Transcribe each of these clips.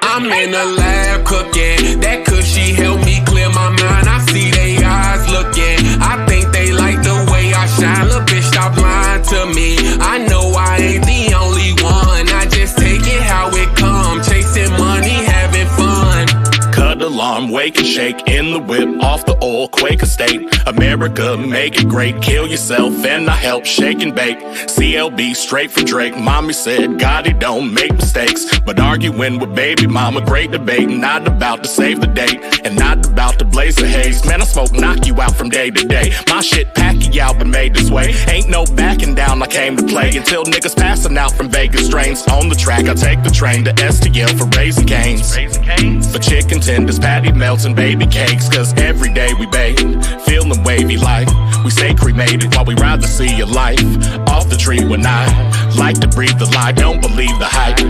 I'm in the lab cooking. That cushy help me clear my mind. I see they eyes looking. I think they like the way I shine. Little bitch, stop lying to me. I know I ain't the only one. I just take it how it come. Chasing money, having fun. Cut alarm, wake and shake in the whip, off the oil, Quaker State. America, make it great, kill yourself and I help shake and bake. CLB, straight for Drake. Mommy said, God, he don't make mistakes. But arguing with baby mama, great debate. Not about to save the day, and not about to blaze the haze. Man, I smoke, knock you out from day to day. My shit packy out, but made this way. Ain't no backing down, I came to play. Until niggas passing out from Vegas strains. On the track, I take the train to STL for Raising Cane's. For chicken tenders, patty melts, and baby cakes. Cause every day we bake, feeling wavy like we say cremated, while we rather see your life off the tree when I like to breathe the lie, don't believe the hype.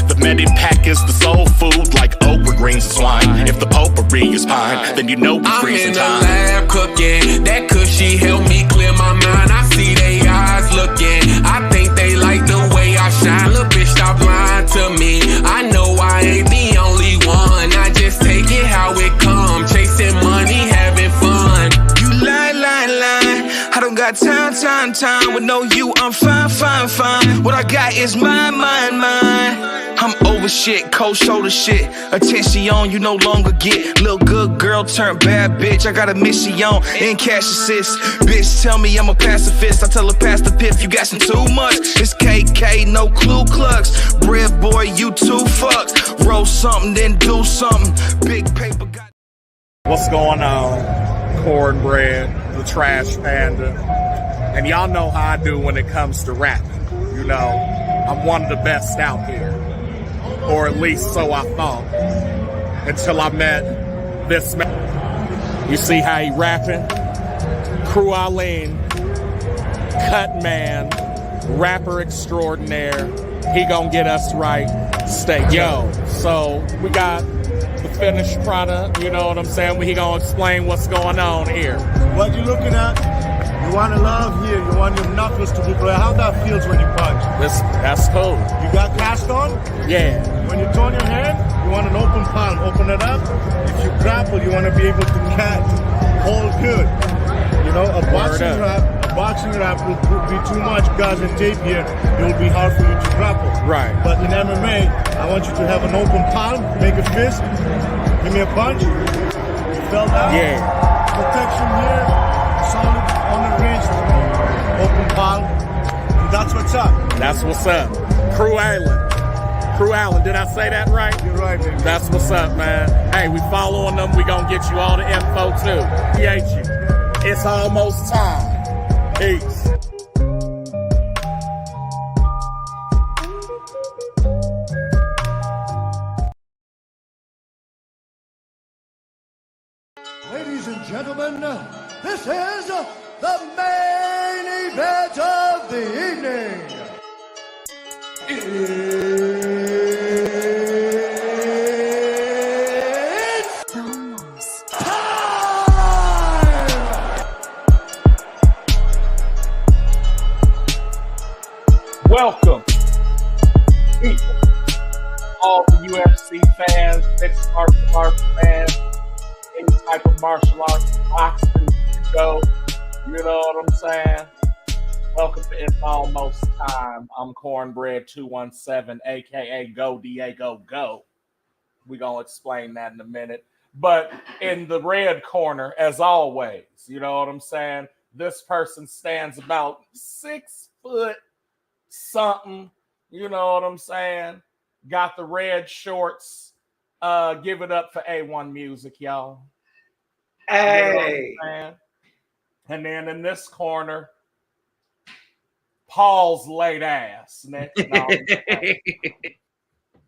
The Medipack is the soul food, like okra greens and swine. If the potpourri is pine, then you know we freezing time. I'm in the lab cooking. That cushy help me clear my mind. I see they eyes looking. I think they like the way I shine. Little bitch, stop lying to me. I know I ain't the only one. I just take it how it come. Chasing money, having fun. You lie. I don't got time. With no you, I'm fine. What I got is mine. I'm over shit, cold shoulder shit. Attention on, you no longer get. Little good girl turned bad bitch. I got a mission on and cash assist. Bitch tell me I'm a pacifist. I tell her pass the piff, you got some too much. It's KK, no Ku Klux. Bread boy, you too fucks. Roll something, then do something. Big paper got. What's going on? Cornbread, the Trash Panda. And y'all know how I do when it comes to rapping. You know, I'm one of the best out here. Or at least so I thought. Until I met this man. You see how he rapping? Crew Eileen, cut man, rapper extraordinaire. He gonna get us right. Stay yo. So we got the finished product, you know what I'm saying? He gonna explain what's going on here. What you looking at? You want to love here, you want your knuckles to be black. How that feels when you punch? That's cool. You got cast on? Yeah. When you turn your hand, you want an open palm, open it up. If you grapple, you want to be able to catch, hold good. You know, a boxing rap will be too much gauze and tape here. It will be hard for you to grapple. Right. But in MMA, I want you to have an open palm, make a fist, give me a punch. You fell down? Yeah. Protection here, solid on the wrist, open palm. And that's what's up. That's what's up. Crew Island, did I say that right? You're right, baby. That's what's up, man. Hey, we following them. We gonna get you all the info too. Appreciate you. It's almost time. Peace. Ladies and gentlemen, this is the main event of the evening. It's almost time! Welcome, people, all the UFC fans, mixed martial arts fans, any type of martial arts, boxing, judo, you know what I'm saying? Welcome to It's Almost Time. I'm Cornbread217, aka Go Diego Go. We're gonna explain that in a minute. But in the red corner, as always, you know what I'm saying? This person stands about 6 foot something, you know what I'm saying? Got the red shorts. Give it up for A1 Music, y'all. Hey. You know and then in this corner, Paul's late ass. Next,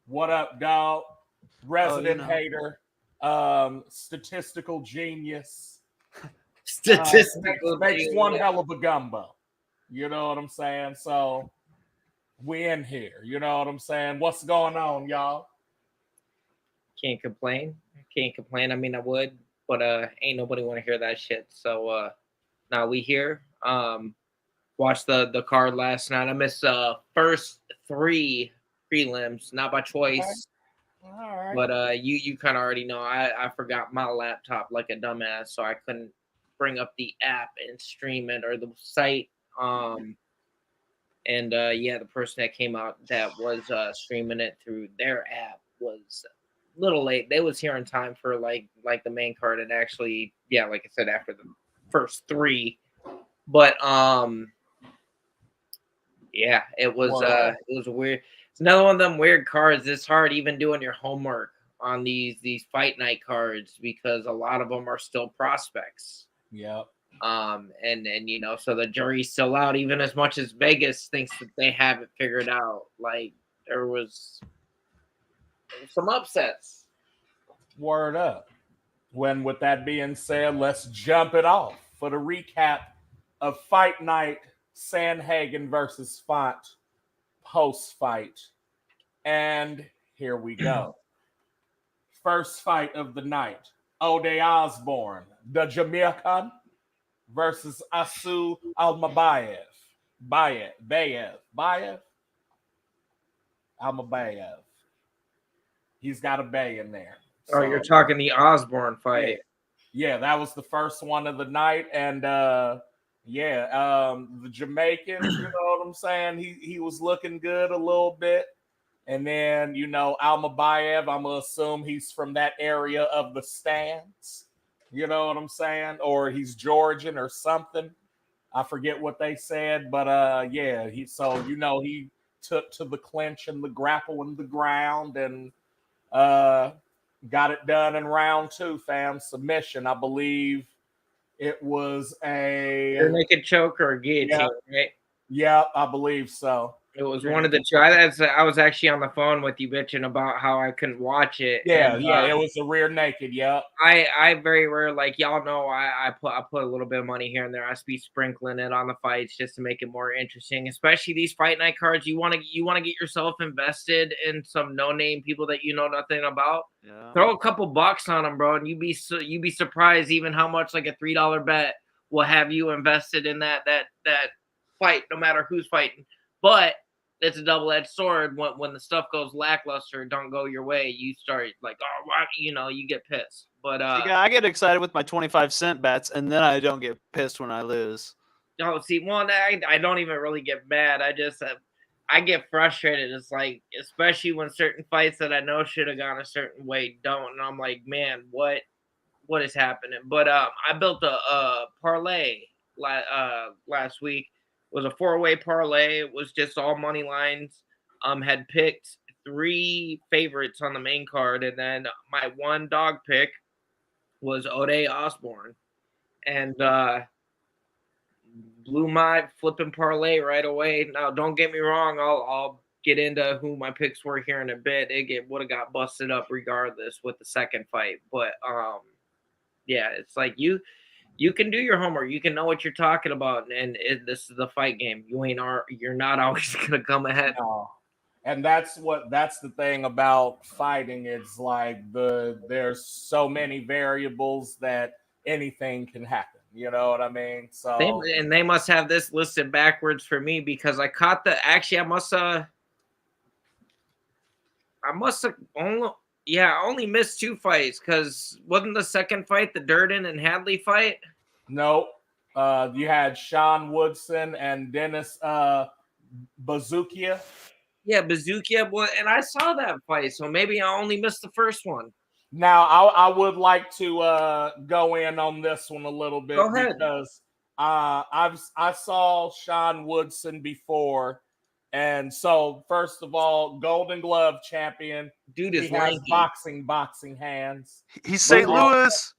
what up, dog? Resident hater, statistical genius. Makes one hell of a gumbo. You know what I'm saying? So we in here. You know what I'm saying? What's going on, y'all? Can't complain. I mean, I would, but ain't nobody want to hear that shit. So now we here. Watched the card last night. I missed the first 3 prelims, not by choice. All right. But you kind of already know I forgot my laptop like a dumbass, so I couldn't bring up the app and stream it or the site. And the person that came out that was streaming it through their app was a little late. They was here in time for like the main card, and actually, like I said, after the first 3. But it was weird. It's another one of them weird cards. It's hard even doing your homework on these fight night cards because a lot of them are still prospects. Yep. And so the jury's still out, even as much as Vegas thinks that they have it figured out. Like there was some upsets. Word up. With that being said, let's jump it off for the recap of Fight Night Sandhagen versus Font post-fight. And here we go. First fight of the night. Ode Osborne, the Jamaican, versus Asu Almabayev. Almabayev. He's got a bay in there. Oh, you're talking the Osborne fight. Yeah, that was the first one of the night. And the Jamaican, you know what I'm saying? He was looking good a little bit. And then, Almabayev, I'm going to assume he's from that area of the stands. You know what I'm saying? Or he's Georgian or something. I forget what they said. But, he took to the clinch and the grapple and the ground and got it done in round 2, fam. Submission, I believe it was a naked choke or a guillotine, right? Yeah, I believe so. It was one of the 2. I was actually on the phone with you bitching about how I couldn't watch it. Yeah, it was a rear naked. Yeah, I very rare, like y'all know, I put a little bit of money here and there. I be sprinkling it on the fights just to make it more interesting. Especially these fight night cards, you want to get yourself invested in some no name people that you know nothing about. Yeah. Throw a couple bucks on them, bro, and you'd be surprised even how much like a $3 bet will have you invested in that fight, no matter who's fighting. But it's a double-edged sword. When the stuff goes lackluster, don't go your way, you start like, you get pissed. But I get excited with my 25-cent bets, and then I don't get pissed when I lose. Oh, see, I don't even really get mad. I get frustrated. It's like, especially when certain fights that I know should have gone a certain way don't, and I'm like, man, what is happening? But I built a parlay last week. It was a 4-way parlay. It was just all money lines. Had picked 3 favorites on the main card, and then my one dog pick was Ode Osborne, and blew my flipping parlay right away. Now, don't get me wrong. I'll get into who my picks were here in a bit. It would have got busted up regardless with the second fight, but it's like you can do your homework. You can know what you're talking about, and this is the fight game. You're not always gonna come ahead. No. And that's the thing about fighting. It's like there's so many variables that anything can happen. You know what I mean? So they must have this listed backwards for me because I caught I only missed 2 fights because wasn't the second fight the Durden and Hadley fight? No. You had Sean Woodson and Dennis Bazookia. Yeah, Bazookia, and I saw that fight, so maybe I only missed the first one. Now, I would like to go in on this one a little bit. Go ahead. Because I saw Sean Woodson before. And so, first of all, Golden Glove champion. Dude is lanky. Has boxing hands. He's St. Louis.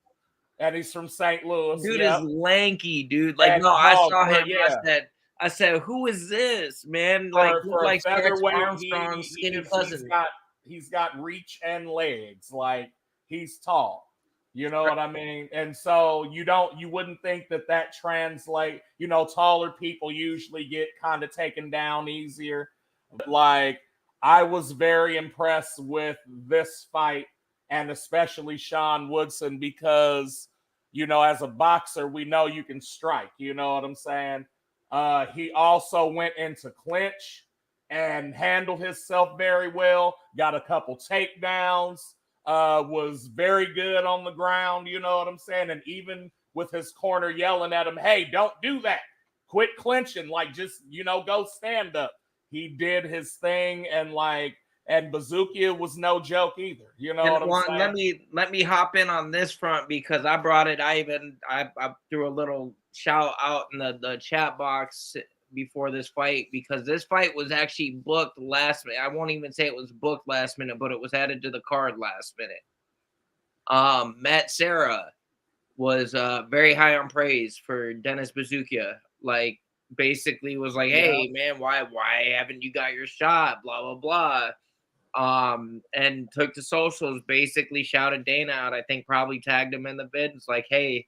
And he's from St. Louis. Dude is lanky, dude. Like, and I saw him. Yeah. I said, who is this, man? Like featherweight, skinny cousin. He's got reach and legs. Like, he's tall. You know what I mean? And so you wouldn't think that translate. Taller people usually get kind of taken down easier. But like, I was very impressed with this fight, and especially Sean Woodson, because you know, as a boxer, we know you can strike. You know what I'm saying? He also went into clinch and handled himself very well. Got a couple takedowns. Was very good on the ground. You know what I'm saying? And even with his corner yelling at him, "Hey, don't do that. Quit clinching. Like, just, you know, go stand up." He did his thing, and Bazookia was no joke either. You know what I'm saying? Let me hop in on this front because I brought it. I threw a little shout out in the chat box before this fight because this fight was actually booked last minute. I won't even say it was booked last minute, but it was added to the card last minute. Matt Serra was very high on praise for Dennis Bazookia. Like, basically was like, "Hey man, why haven't you got your shot?" Blah blah blah. And took to socials, basically shouted Dana out. I think probably tagged him in the vid. It's like, "Hey,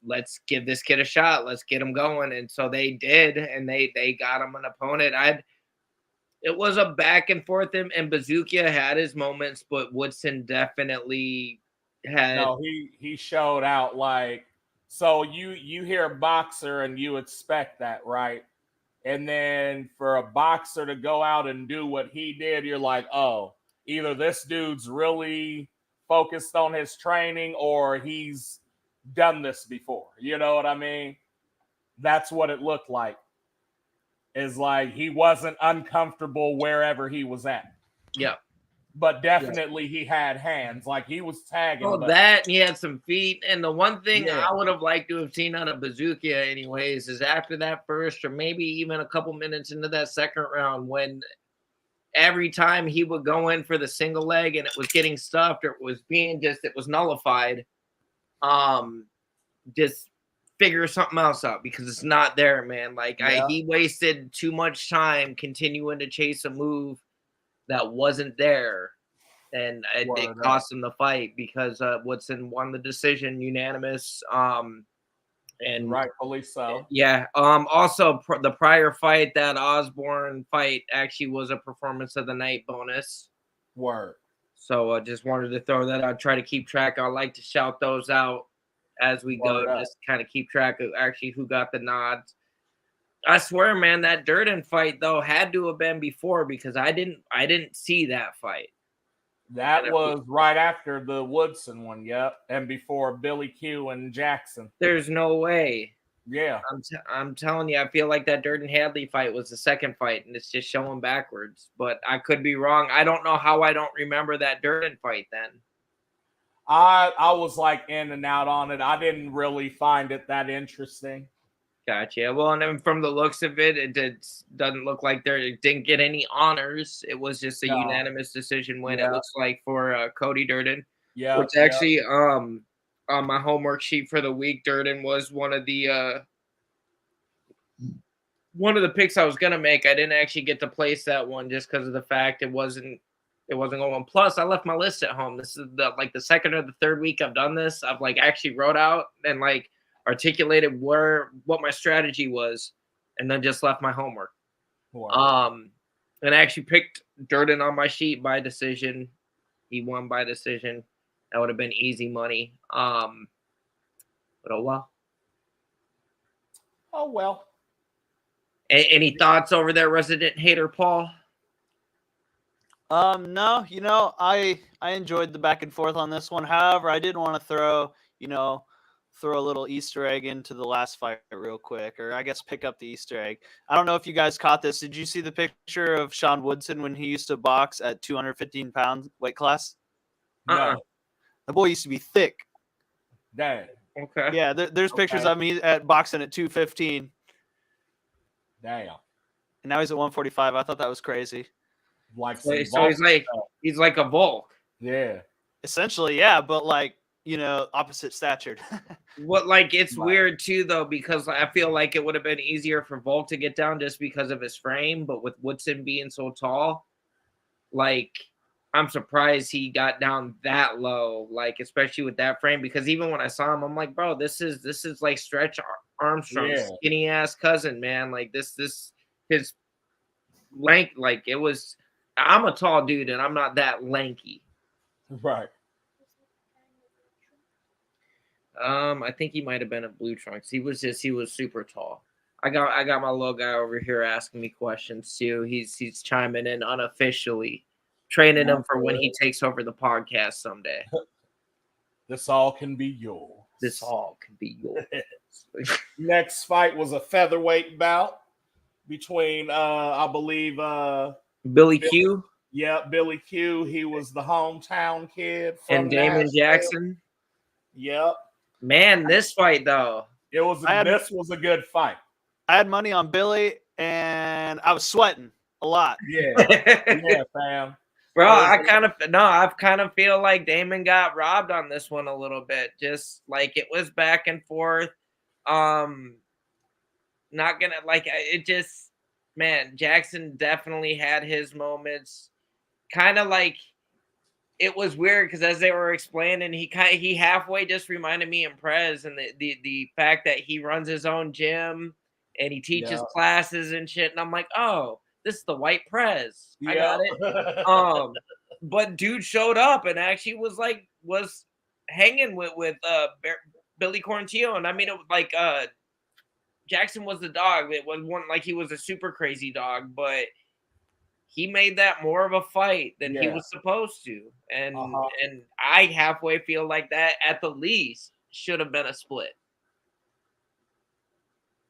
let's give this kid a shot. Let's get him going." And so they did, and they got him an opponent. It was a back and forth, and Bazookia had his moments, but Woodson definitely had. No, he showed out. Like, so you hear boxer and you expect that, right? And then for a boxer to go out and do what he did, you're like, oh, either this dude's really focused on his training or he's done this before. You know what I mean? That's what it looked like. Is like he wasn't uncomfortable wherever he was at. Yeah. But definitely he had hands. Like, he was tagging. Oh, that, he had some feet. And the one thing Yeah. I would have liked to have seen out of Bazookia anyways is after that first or maybe even a couple minutes into that second round, when every time he would go in for the single leg and it was getting stuffed or it was nullified, just figure something else out because it's not there, man. Like, he wasted too much time continuing to chase a move that wasn't there, and it cost him the fight because Woodson won the decision, unanimous, and rightfully so. Yeah. Also, the prior fight, that Osborne fight, actually was a performance of the night bonus. Word. So I just wanted to throw that out. Try to keep track. I like to shout those out as we go. Just kind of keep track of actually who got the nods. I swear, man, that Durden fight though had to have been before because I didn't see that fight. That was right after the Woodson one, yep, and before Billy Q and Jackson. There's no way. Yeah, I'm telling you, I feel like that Durden Hadley fight was the second fight, and it's just showing backwards. But I could be wrong. I don't know how I don't remember that Durden fight then. I was like in and out on it. I didn't really find it that interesting. Gotcha. Well, and then from the looks of it, it doesn't look like it didn't get any honors. It was just a unanimous decision win. It looks like for Cody Durden. Yeah. Which actually, on my homework sheet for the week, Durden was one of the picks I was gonna make. I didn't actually get to place that one just because of the fact it wasn't going. Plus, I left my list at home. This is the second or the third week I've done this. I've actually wrote out and articulated what my strategy was, and then just left my homework. Wow. And I actually picked Durden on my sheet by decision. He won by decision. That would have been easy money. But oh well. Oh well. Any thoughts over there, resident hater Paul? No, I enjoyed the back and forth on this one. However, I did want to throw a little Easter egg into the last fight real quick, or I guess pick up the Easter egg. I don't know if you guys caught this. Did you see the picture of Sean Woodson when he used to box at 215 pound weight class? No. The boy used to be thick. Dang. Okay. Yeah, there's pictures of me at boxing at 215. Damn. And now he's at 145. I thought that was crazy. So he's like a Volk. Yeah. Essentially, yeah, but opposite statured. It's weird too though, because I feel like it would have been easier for Volk to get down just because of his frame, but with Woodson being so tall, I'm surprised he got down that low, especially with that frame, because even when I saw him, I'm like, bro, this is like Stretch Armstrong's skinny ass cousin, man. His length, it was. I'm a tall dude and I'm not that lanky. Right. I think he might have been at Blue Trunks. He was super tall. I got my little guy over here asking me questions too. He's chiming in unofficially, training him for when he takes over the podcast someday. This all can be yours. This all can be yours. Next fight was a featherweight bout between I believe Billy Q. Yeah, Billy Q. He was the hometown kid from And Damon Nashville. Jackson. Yep. Man, this fight though. This was a good fight. I had money on Billy, and I was sweating a lot. Yeah, yeah, fam. Bro, I kind of feel like Damon got robbed on this one a little bit. Just like it was back and forth. Not gonna like it. Just man, Jackson definitely had his moments. Kind of like it was weird because as they were explaining, he halfway just reminded me of Prez and the fact that he runs his own gym and he teaches classes and shit. And I'm like, oh, this is the white Prez. I got it. But dude showed up and actually was hanging with Billy Quarantillo. And I mean, it was like Jackson was the dog. It wasn't like he was a super crazy dog, but he made that more of a fight than he was supposed to. And and I halfway feel like that at the least should have been a split.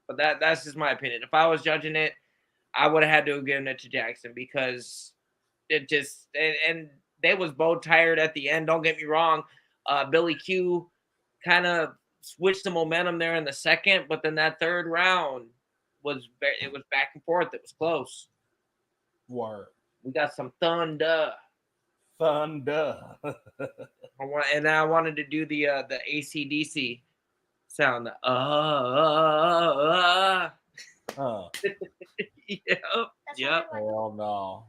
But that's just my opinion. If I was judging it, I would have had to have given it to Jackson because it just and they was both tired at the end. Don't get me wrong. Billy Q kind of switched the momentum there in the second, but then that third round was back and forth. It was close. Word. We got some thunder. Thunder. I wanted to do the AC/DC sound. Yep. Hell no.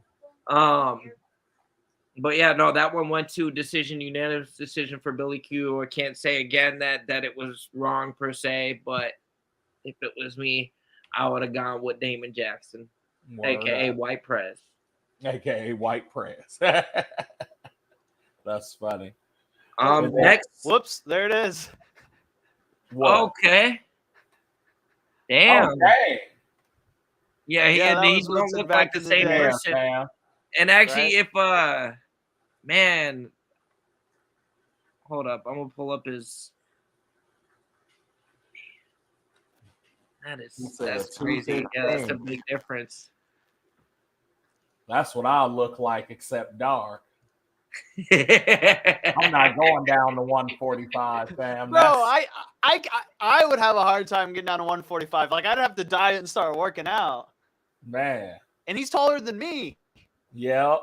But yeah, no, that one went to unanimous decision for Billy Q. I can't say again that it was wrong per se, but if it was me, I would have gone with Damon Jackson, aka White Prez. AKA White Prez. That's funny. Next. Whoops, there it is. Whoa. Okay. Damn. Okay. Yeah, he don't look like the same person. And actually, if man, hold up, I'm gonna pull up his. That's crazy. Yeah, that's a big difference. That's what I look like, except dark. I'm not going down to 145, fam. Bro, I would have a hard time getting down to 145. Like I'd have to diet and start working out. Man. And he's taller than me. Yep.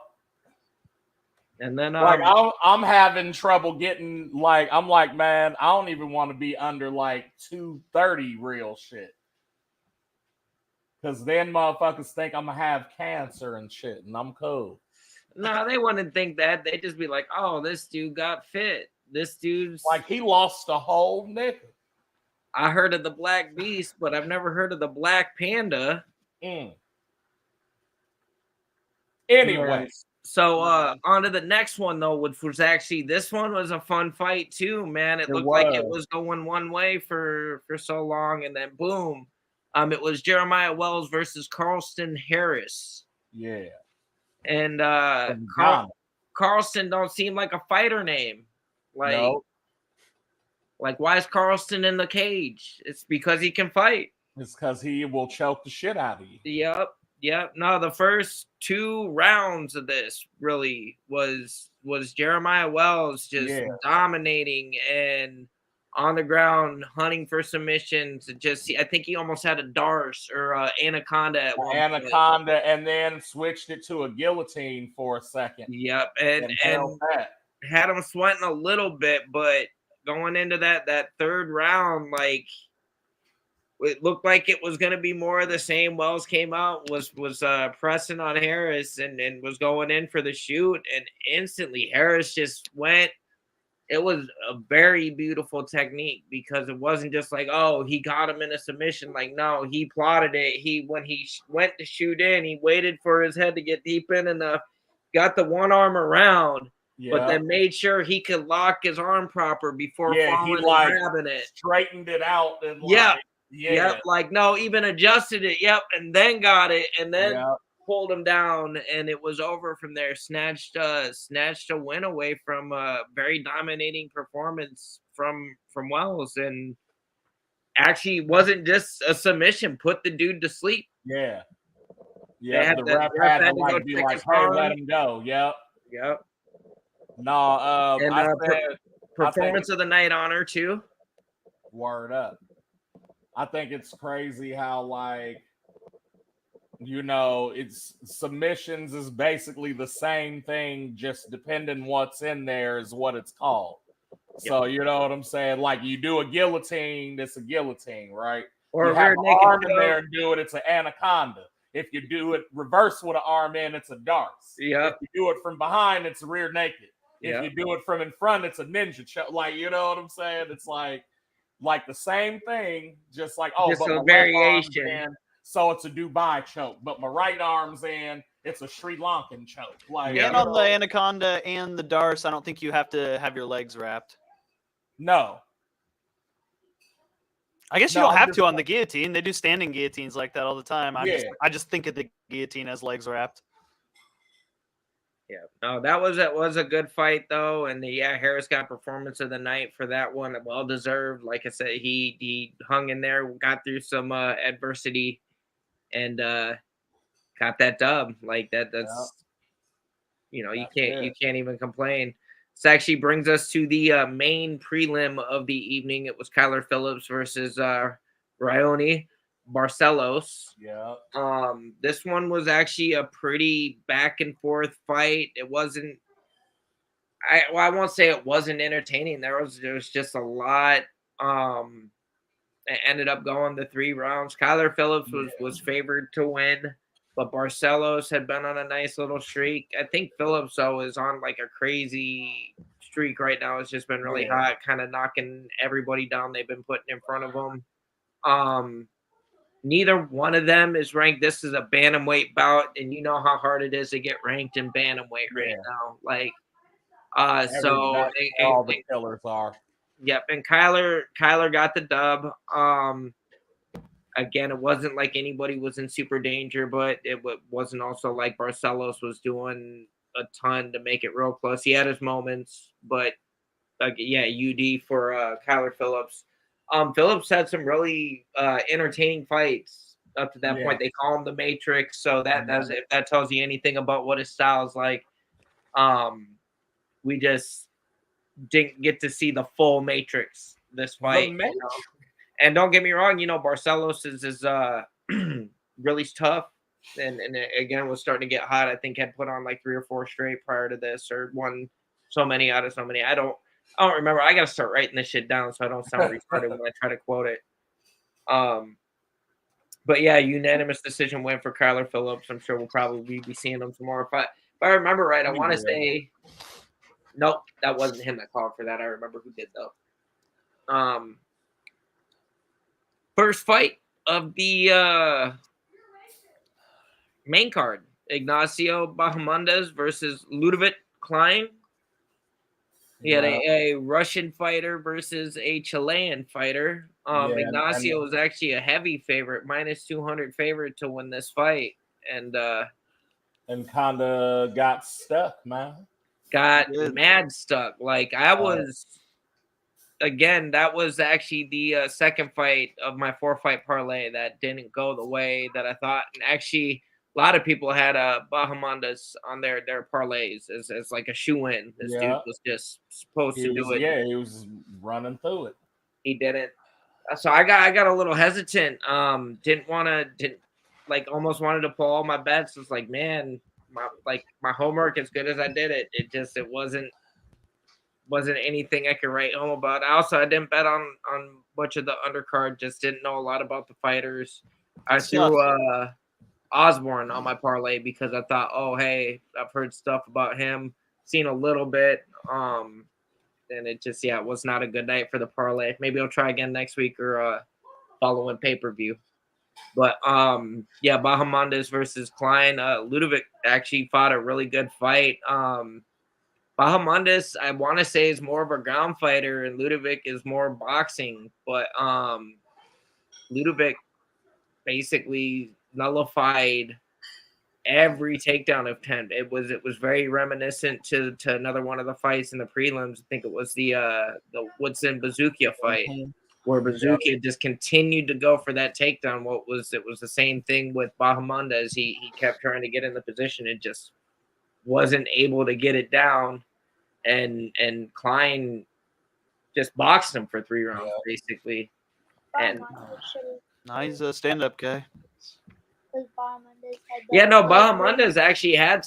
And then like I'm having trouble getting I'm like, man, I don't even want to be under like 230 real shit. Because then motherfuckers think I'm gonna have cancer and shit, and I'm cool. No, they wouldn't think that. They'd just be like, oh, this dude got fit. This dude's like he lost a whole nickel. I heard of the Black Beast, but I've never heard of the Black Panda. Anyway. So on to the next one though, which was actually this one was a fun fight too, man. It looked like it was going one way for so long, and then boom. It was Jeremiah Wells versus Carlston Harris. Yeah. And Carlston don't seem like a fighter name. Like why is Carlston in the cage? It's because he can fight. It's because he will choke the shit out of you. Yep. No, the first 2 rounds of this really was Jeremiah Wells just dominating and on the ground hunting for submissions. I think he almost had a Darce or Anaconda at one point. And then switched it to a guillotine for a second. Yep, and had him sweating a little bit, but going into that third round, like it looked like it was going to be more of the same. Wells came out, was pressing on Harris and was going in for the shoot, and instantly Harris just went. It was a very beautiful technique because it wasn't just like, oh, he got him in a submission. Like, no, he plotted it. When he went to shoot in, he waited for his head to get deep in enough, got the one arm around, but then made sure he could lock his arm proper before falling and grabbing it. Straightened it out and Yep, like no, even adjusted it. Yep, and then got it, and then pulled him down, and it was over from there. Snatched a win away from a very dominating performance from Wells, and actually wasn't just a submission. Put the dude to sleep. Yeah. The ref had to like be like, "Hey, let him go." Yep. No, and performance of the night honor too. Word up. I think it's crazy how, like, you know, it's submissions is basically the same thing, just depending what's in there is what it's called. So you know what I'm saying? Like, you do a guillotine, it's a guillotine, right? Or you have an arm in there and do it, it's an anaconda. If you do it reverse with an arm in, it's a darts. If you do it from behind, it's a rear naked. If you do it from in front, it's a ninja choke. Like, you know what I'm saying? It's like the same thing, just like, just but a variation. So it's a Dubai choke, but my right arm's in, it's a Sri Lankan choke. Like, and on the anaconda and the darts, I don't think you have to have your legs wrapped. No. I guess you don't have to on the guillotine. They do standing guillotines like that all the time. I just think of the guillotine as legs wrapped. Yeah, no, that was a good fight though, and Harris got performance of the night for that one, well deserved. Like I said, he hung in there, got through some adversity, and got that dub. Like that's you can't even complain. This actually brings us to the main prelim of the evening. It was Kyler Phillips versus Raoni Barcelos. Yeah. This one was actually a pretty back and forth fight. It wasn't. I won't say it wasn't entertaining. There was just a lot. It ended up going the 3 rounds. Kyler Phillips was favored to win, but Barcelos had been on a nice little streak. I think Phillips though is on like a crazy streak right now. It's just been really hot, kind of knocking everybody down they've been putting in front of him. Neither one of them is ranked. This is a bantamweight bout, and you know how hard it is to get ranked in bantamweight right now. Like, so all the killers are. Yep, and Kyler got the dub. Again, it wasn't like anybody was in super danger, but it wasn't also like Barcelos was doing a ton to make it real close. He had his moments, but UD for Kyler Phillips. Phillips had some really entertaining fights up to that point. They call him the Matrix, so if that tells you anything about what his style is like. We just didn't get to see the full Matrix this fight. And don't get me wrong, Barcelos is really tough, and again was starting to get hot. I think had put on like 3 or 4 straight prior to this, or won so many out of so many. I don't remember. I gotta start writing this shit down so I don't sound retarded when I try to quote it. But yeah, unanimous decision win for Kyler Phillips. I'm sure we'll probably be seeing him some more. If I remember right, I want to say, nope, that wasn't him that called for that. I remember who did though. First fight of the main card: Ignacio Bahamondes versus Ludovic Klein. He had a Russian fighter versus a Chilean fighter. Ignacio was actually a heavy favorite, -200 favorite to win this fight, and kind of got stuck, man. Got mad stuck. Like I was. Again, that was actually the second fight of my 4-fight parlay that didn't go the way that I thought. And actually, a lot of people had Bahamondes on their parlays as like a shoe-in. This dude was just supposed to do it. Yeah, he was running through it. He didn't. So I got a little hesitant. Almost wanted to pull all my bets. It's like, man, my homework, as good as I did it, it wasn't anything I could write home about. I didn't bet on much of the undercard. Just didn't know a lot about the fighters. I threw Osborne on my parlay because I thought, oh hey, I've heard stuff about him, seen a little bit. And it just it was not a good night for the parlay. Maybe I'll try again next week or following pay-per-view. But Bahamondes versus Klein. Ludovic actually fought a really good fight. Bahamondes, I want to say, is more of a ground fighter, and Ludovic is more boxing. But Ludovic basically nullified every takedown attempt. It was very reminiscent to another one of the fights in the prelims. I think it was the Woodson Bazookia fight, where Bazookia just continued to go for that takedown. It was the same thing with Bahamondes. He kept trying to get in the position and just wasn't able to get it down, and Klein just boxed him for 3 rounds basically. And no, he's a stand-up guy. yeah, no, Bahamondes actually had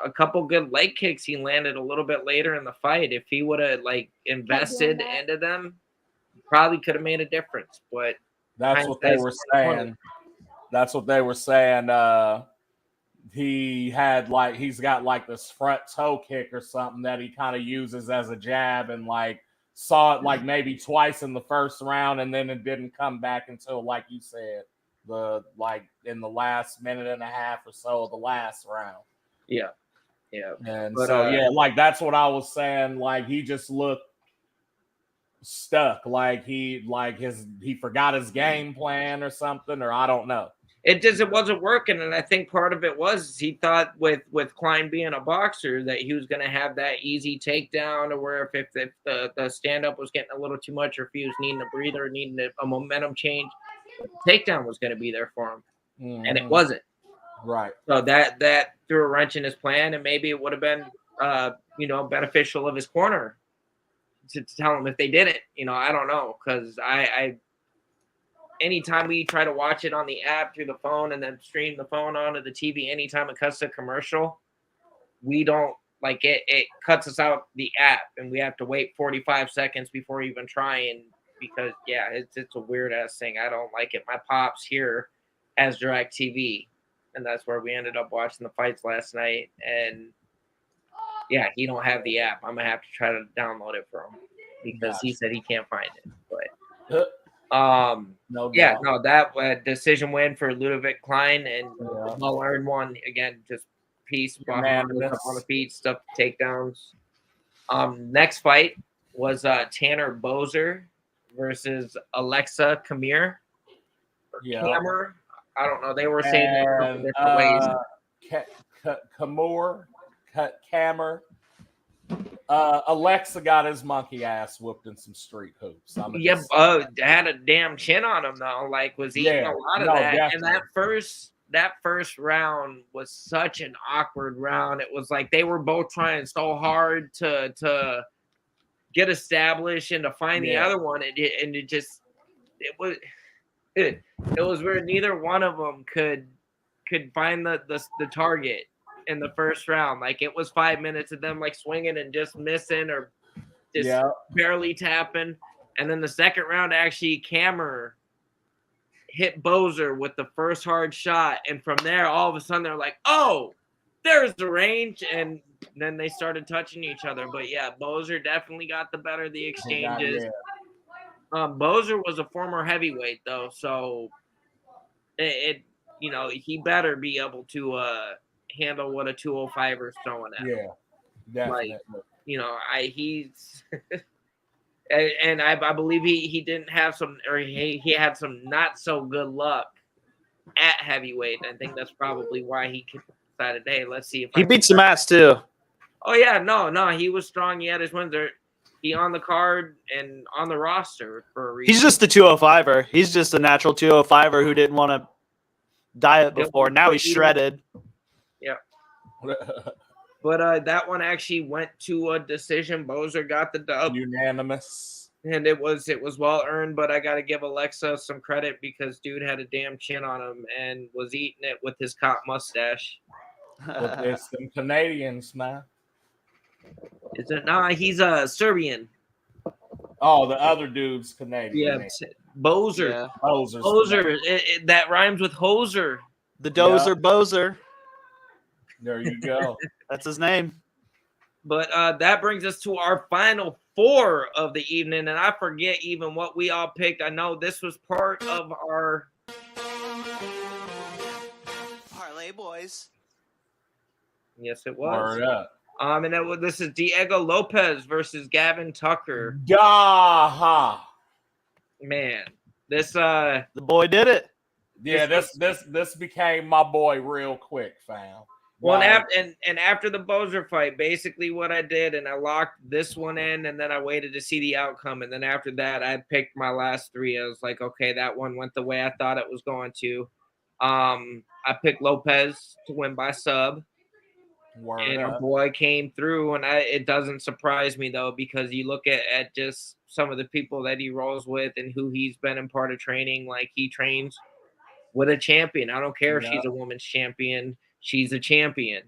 a couple good leg kicks he landed a little bit later in the fight. If he would have like invested into them, probably could have made a difference. But that's what they were saying. That's what they were saying. He's got like this front toe kick or something that he kind of uses as a jab, and like saw it like maybe twice in the first round, and then it didn't come back until, like you said, in the last minute and a half or so of the last round. Yeah. And like that's what I was saying. Like he just looked stuck. Like he forgot his game plan or something, or I don't know. It wasn't working, and I think part of it was he thought with Klein being a boxer that he was going to have that easy takedown, or where if the stand up was getting a little too much, or if he was needing a breather, needing a momentum change, the takedown was going to be there for him, and it wasn't. Right. So that threw a wrench in his plan, and maybe it would have been beneficial of his corner to tell him if they did it. I don't know, because I anytime we try to watch it on the app through the phone and then stream the phone onto the TV, anytime it cuts to commercial, we don't like it. It cuts us out the app, and we have to wait 45 seconds before even trying, because it's a weird ass thing. I don't like it. My pops here has DirecTV, and that's where we ended up watching the fights last night. And he don't have the app. I'm gonna have to try to download it for him, because he said he can't find it. But that decision win for Ludovic Klein, and well earned one again. Just piece on the feet, stuff, takedowns. Next fight was Tanner Boser versus Alexa Kamir. Kammer. I don't know. They were saying it different ways. Kammer. Alexa got his monkey ass whooped in some street hoops. Had a damn chin on him though. Like was eating a lot of that. Definitely. And that first round was such an awkward round. It was like they were both trying so hard to get established and to find the other one. It was where neither one of them could find the target in the first round. Like it was 5 minutes of them like swinging and just missing, or just barely tapping. And then the second round, actually Kammer hit Boser with the first hard shot, and from there all of a sudden they're like, oh, there's the range, and then they started touching each other. But Boser definitely got the better of the exchanges. Boser was a former heavyweight though, so he better be able to handle what a 205er is throwing at him. Definitely. He's and I believe he didn't have some, or he had some not so good luck at heavyweight. I think that's probably why he decided, hey, let's see if he beat some ass too. Oh yeah, no, he was strong. He had his wins. He on the card and on the roster for a reason. He's just a 205er. He's just a natural 205er who didn't want to diet before. Now he's shredded. Yeah. But that one actually went to a decision. Boser got the dub. Unanimous. And it was well earned, but I got to give Alexa some credit, because dude had a damn chin on him and was eating it with his cop mustache. But there's some Canadians, man. Is it? Nah, he's a Serbian. Oh, the other dude's Canadian. Yeah, Boser. Yeah. Boser. That rhymes with hoser. The Dozer Boser. There you go. That's his name. But that brings us to our final 4 of the evening, and I forget even what we all picked. I know this was part of our parlay boys. Yes, it was. This is Diego Lopez versus Gavin Tucker. Gaha. Man, this The boy did it. Yeah, this became my boy real quick, fam. Well, Like, and after the Bozer fight, basically what I did, and I locked this one in, and then I waited to see the outcome, and then after that, I picked my last three. I was like, okay, that one went the way I thought it was going to. I picked Lopez to win by sub, and our boy came through, and it doesn't surprise me though, because you look at just some of the people that he rolls with and who he's been in part of training. Like, he trains with a champion. I don't care if she's a women's champion. She's a champion.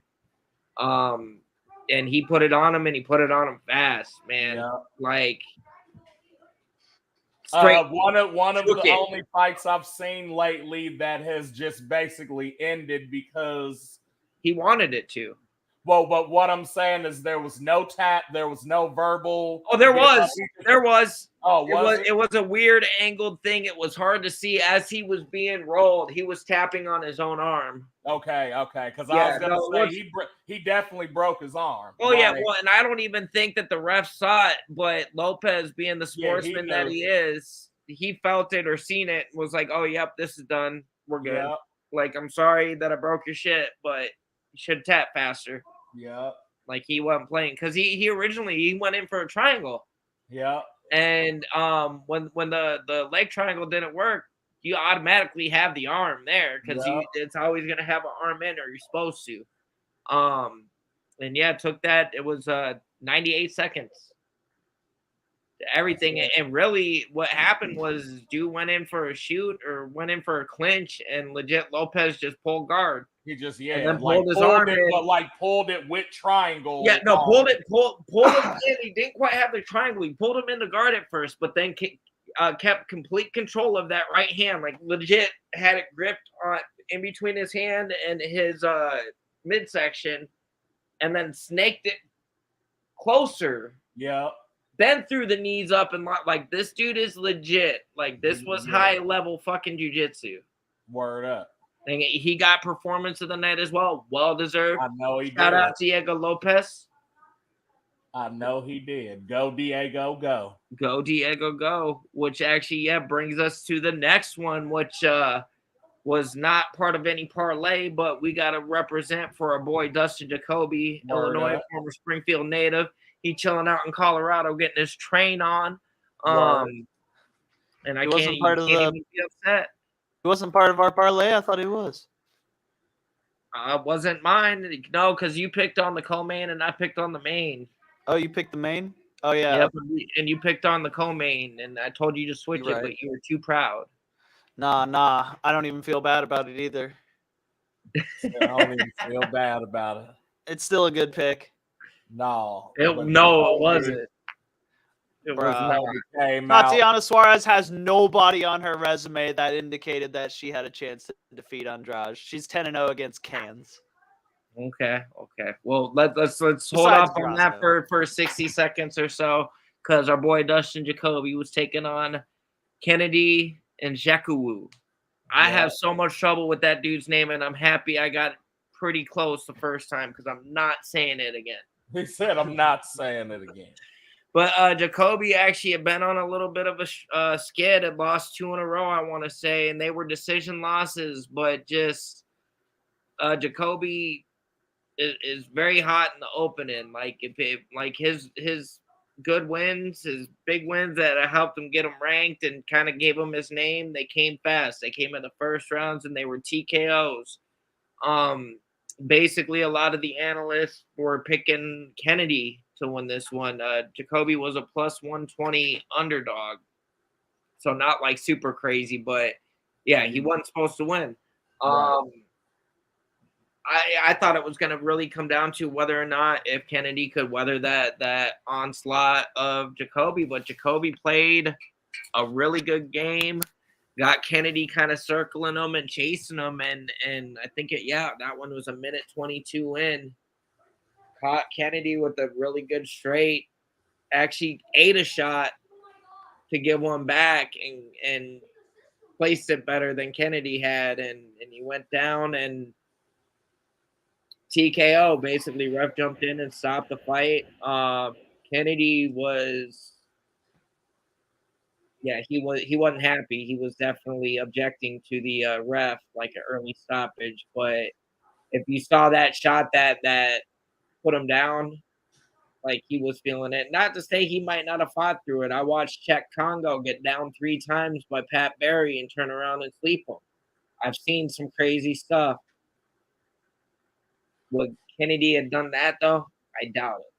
And he put it on him, and he put it on him fast, man. Yeah. Like, one of the only fights I've seen lately that has just basically ended because he wanted it to. Well, but what I'm saying is there was no tap, there was no verbal. Oh, there was. Oh, it was a weird angled thing. It was hard to see as he was being rolled. He was tapping on his own arm. Okay, because I was gonna say he definitely broke his arm. Oh yeah, well, and I don't even think that the ref saw it, but Lopez, being the sportsman that he is, he felt it or seen it, was like, "Oh, yep, this is done. We're good." Yep. Like, I'm sorry that I broke your shit, but you should tap faster. Yeah. Like, he wasn't playing because he originally went in for a triangle. Yeah. And when the leg triangle didn't work, you automatically have the arm there because it's always gonna have an arm in, or you're supposed to. And yeah, it took that. It was 98 seconds. Everything, and really what happened was dude went in for a shoot or went in for a clinch, and legit Lopez just pulled guard. He just and then pulled his arm in. But like pulled it with triangle. Yeah, no, pulled him in. He didn't quite have the triangle. He pulled him in the guard at first, but then kept complete control of that right hand. Like, legit had it gripped on in between his hand and his midsection, and then snaked it closer. Yeah. Then threw the knees up and like, this dude is legit. Like, this was high level fucking jiu-jitsu. Word up. And he got performance of the night as well. Well deserved. I know he did. Shout out Diego Lopez. I know he did. Go Diego, go. Go Diego, go. Which actually, brings us to the next one, which was not part of any parlay, but we got to represent for our boy Dustin Jacoby, Illinois, former Springfield native. He chilling out in Colorado, getting his train on. And I can't even be upset. He wasn't part of our parlay. I thought he was. Wasn't mine. No, because you picked on the co-main and I picked on the main. Oh, you picked the main? Oh, yeah. Yep, and you picked on the co-main, and I told you to switch it, but you were too proud. Nah. I don't even feel bad about it either. I don't even feel bad about it. It's still a good pick. No. It wasn't. Tatiana Suarez has nobody on her resume that indicated that she had a chance to defeat Andrade. She's 10-0 against cans. Okay. Well, let's hold off on that for 60 seconds or so, because our boy Dustin Jacoby was taking on Kennedy and Nzechukwu. I have so much trouble with that dude's name, and I'm happy I got pretty close the first time because I'm not saying it again. He said, "I'm not saying it again." But Jacoby actually had been on a little bit of a skid and lost 2 in a row, I want to say, and they were decision losses. But just Jacoby is very hot in the opening. Like, his good wins, his big wins that helped him get him ranked and kind of gave him his name, they came fast. They came in the first rounds and they were TKOs. Basically, a lot of the analysts were picking Kennedy to win this one. Jacoby was a plus 120 underdog. So not like super crazy, but yeah, he wasn't supposed to win. I thought it was going to really come down to whether or not if Kennedy could weather that onslaught of Jacoby, but Jacoby played a really good game, got Kennedy kind of circling him and chasing him, and I think that one was a minute 22 in. Caught Kennedy with a really good straight, actually ate a shot to give one back and placed it better than Kennedy had, and he went down, and TKO. Basically, ref jumped in and stopped the fight. Kennedy was, yeah, he wasn't happy. He was definitely objecting to the ref, like an early stoppage. But if you saw that shot that put him down, like he was feeling it. Not to say he might not have fought through it. I watched Czech Congo get down 3 times by Pat Barry and turn around and sleep him. I've seen some crazy stuff. Would Kennedy have done that though? I doubt it.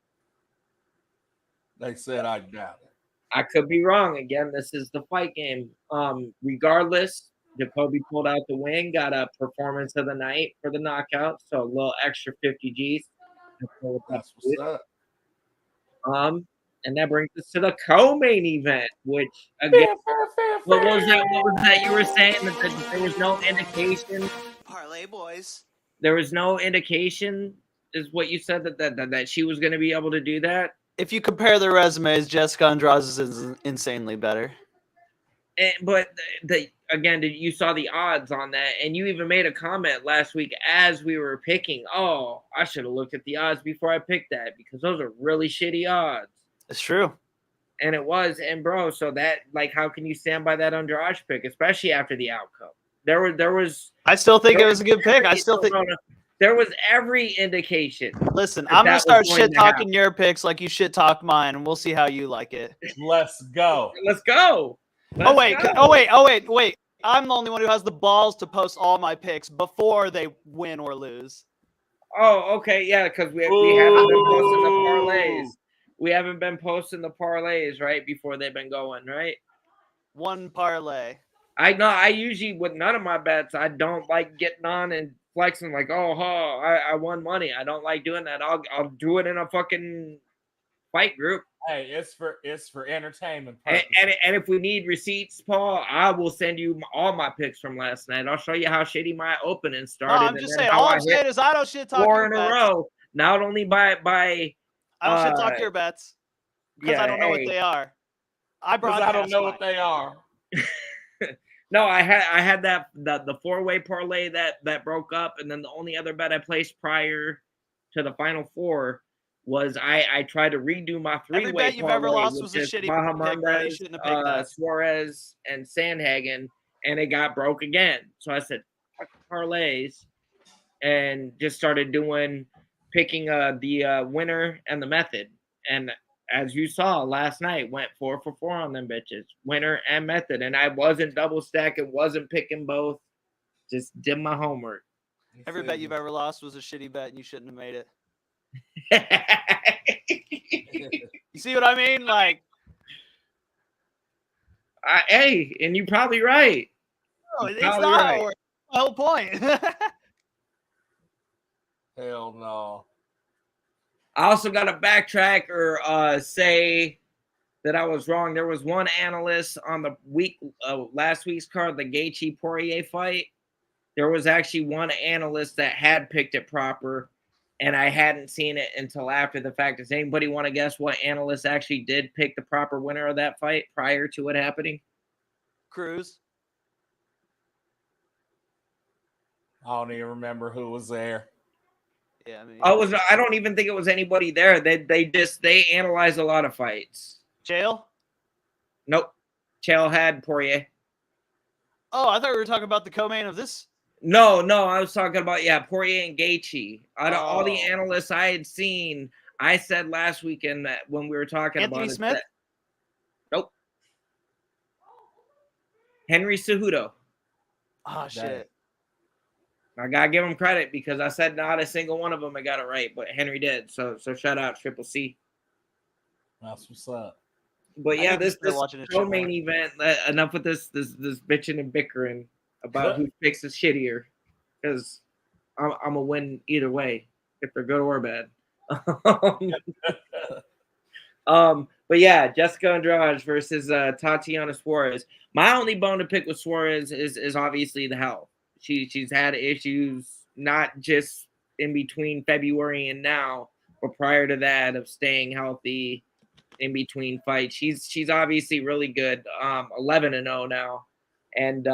They said I doubt it. I could be wrong. Again, this is the fight game. Regardless, Jacoby pulled out the win, got a performance of the night for the knockout, so a little extra 50 G's. That's what's up. And that brings us to the co-main event, which again, what was that you were saying that there was no indication? Parlay boys. There was no indication, is what you said that she was going to be able to do that. If you compare the resumes, Jessica Andrade is insanely better. But again, you saw the odds on that, and you even made a comment last week as we were picking. Oh, I should have looked at the odds before I picked that because those are really shitty odds. It's true. And it was, and bro, so that, like, how can you stand by that Andrade pick, especially after the outcome? There was. I still think it was a good pick. I still think there was every indication. Listen, I'm gonna start shit talking your picks like you shit talk mine, and we'll see how you like it. Let's go. Let's go. Oh wait! I'm the only one who has the balls to post all my picks before they win or lose. Oh, okay, yeah, because we haven't been posting the parlays. We haven't been posting the parlays right before they've been going, right? One parlay. I know. I usually, with none of my bets, I don't like getting on and flexing like, I won money. I don't like doing that. I'll do it in a fucking fight group. Hey, it's for entertainment And purposes. if we need receipts, Paul, I will send you all my picks from last night. I'll show you how shitty my opening started. No, I'm just saying. All I'm saying is I don't shit talk 4 your in bets. a row. Not only by I don't shit talk your bets because I don't know what they are. I don't know what they are. No, I had that the 4-way parlay that broke up, and then the only other bet I placed prior to the final 4 was I tried to redo my 3-way. Every bet you've ever lost was a shitty pick, right? You shouldn't have picked that. Suarez and Sandhagen, and it got broke again. So I said fuck parlays, and just started picking the winner and the method. And as you saw last night, went 4 for 4 on them bitches, winner and method. And I wasn't double stacking, wasn't picking both, just did my homework. Every bet you've ever lost was a shitty bet, and you shouldn't have made it. You see what I mean? Like, hey, and you're probably right. No, it's not right. The whole point. Hell no. I also got to backtrack or say that I was wrong. There was one analyst on the last week's card, the Gaethje Poirier fight. There was actually one analyst that had picked it proper, and I hadn't seen it until after the fact. Does anybody want to guess what analyst actually did pick the proper winner of that fight prior to it happening? Cruz. I don't even remember who was there. Yeah, I mean, I don't even think it was anybody there. They analyze a lot of fights. Chael? Nope. Chael had Poirier. Oh, I thought we were talking about the co-main of this. No, I was talking about Poirier and Gaethje. Out of all the analysts I had seen, I said last weekend that when we were talking Anthony about Smith? Nope. Henry Cejudo. Oh shit. I gotta give him credit because I said not a single one of them I got it right, but Henry did. So shout out Triple C. That's what's up. But yeah, this main event. Enough with this bitching and bickering about who picks is shittier, because I'm gonna win either way if they're good or bad. But yeah, Jessica Andrade versus Tatiana Suarez. My only bone to pick with Suarez is obviously the health. She's had issues not just in between February and now, but prior to that of staying healthy in between fights. She's obviously really good. 11-0 now, and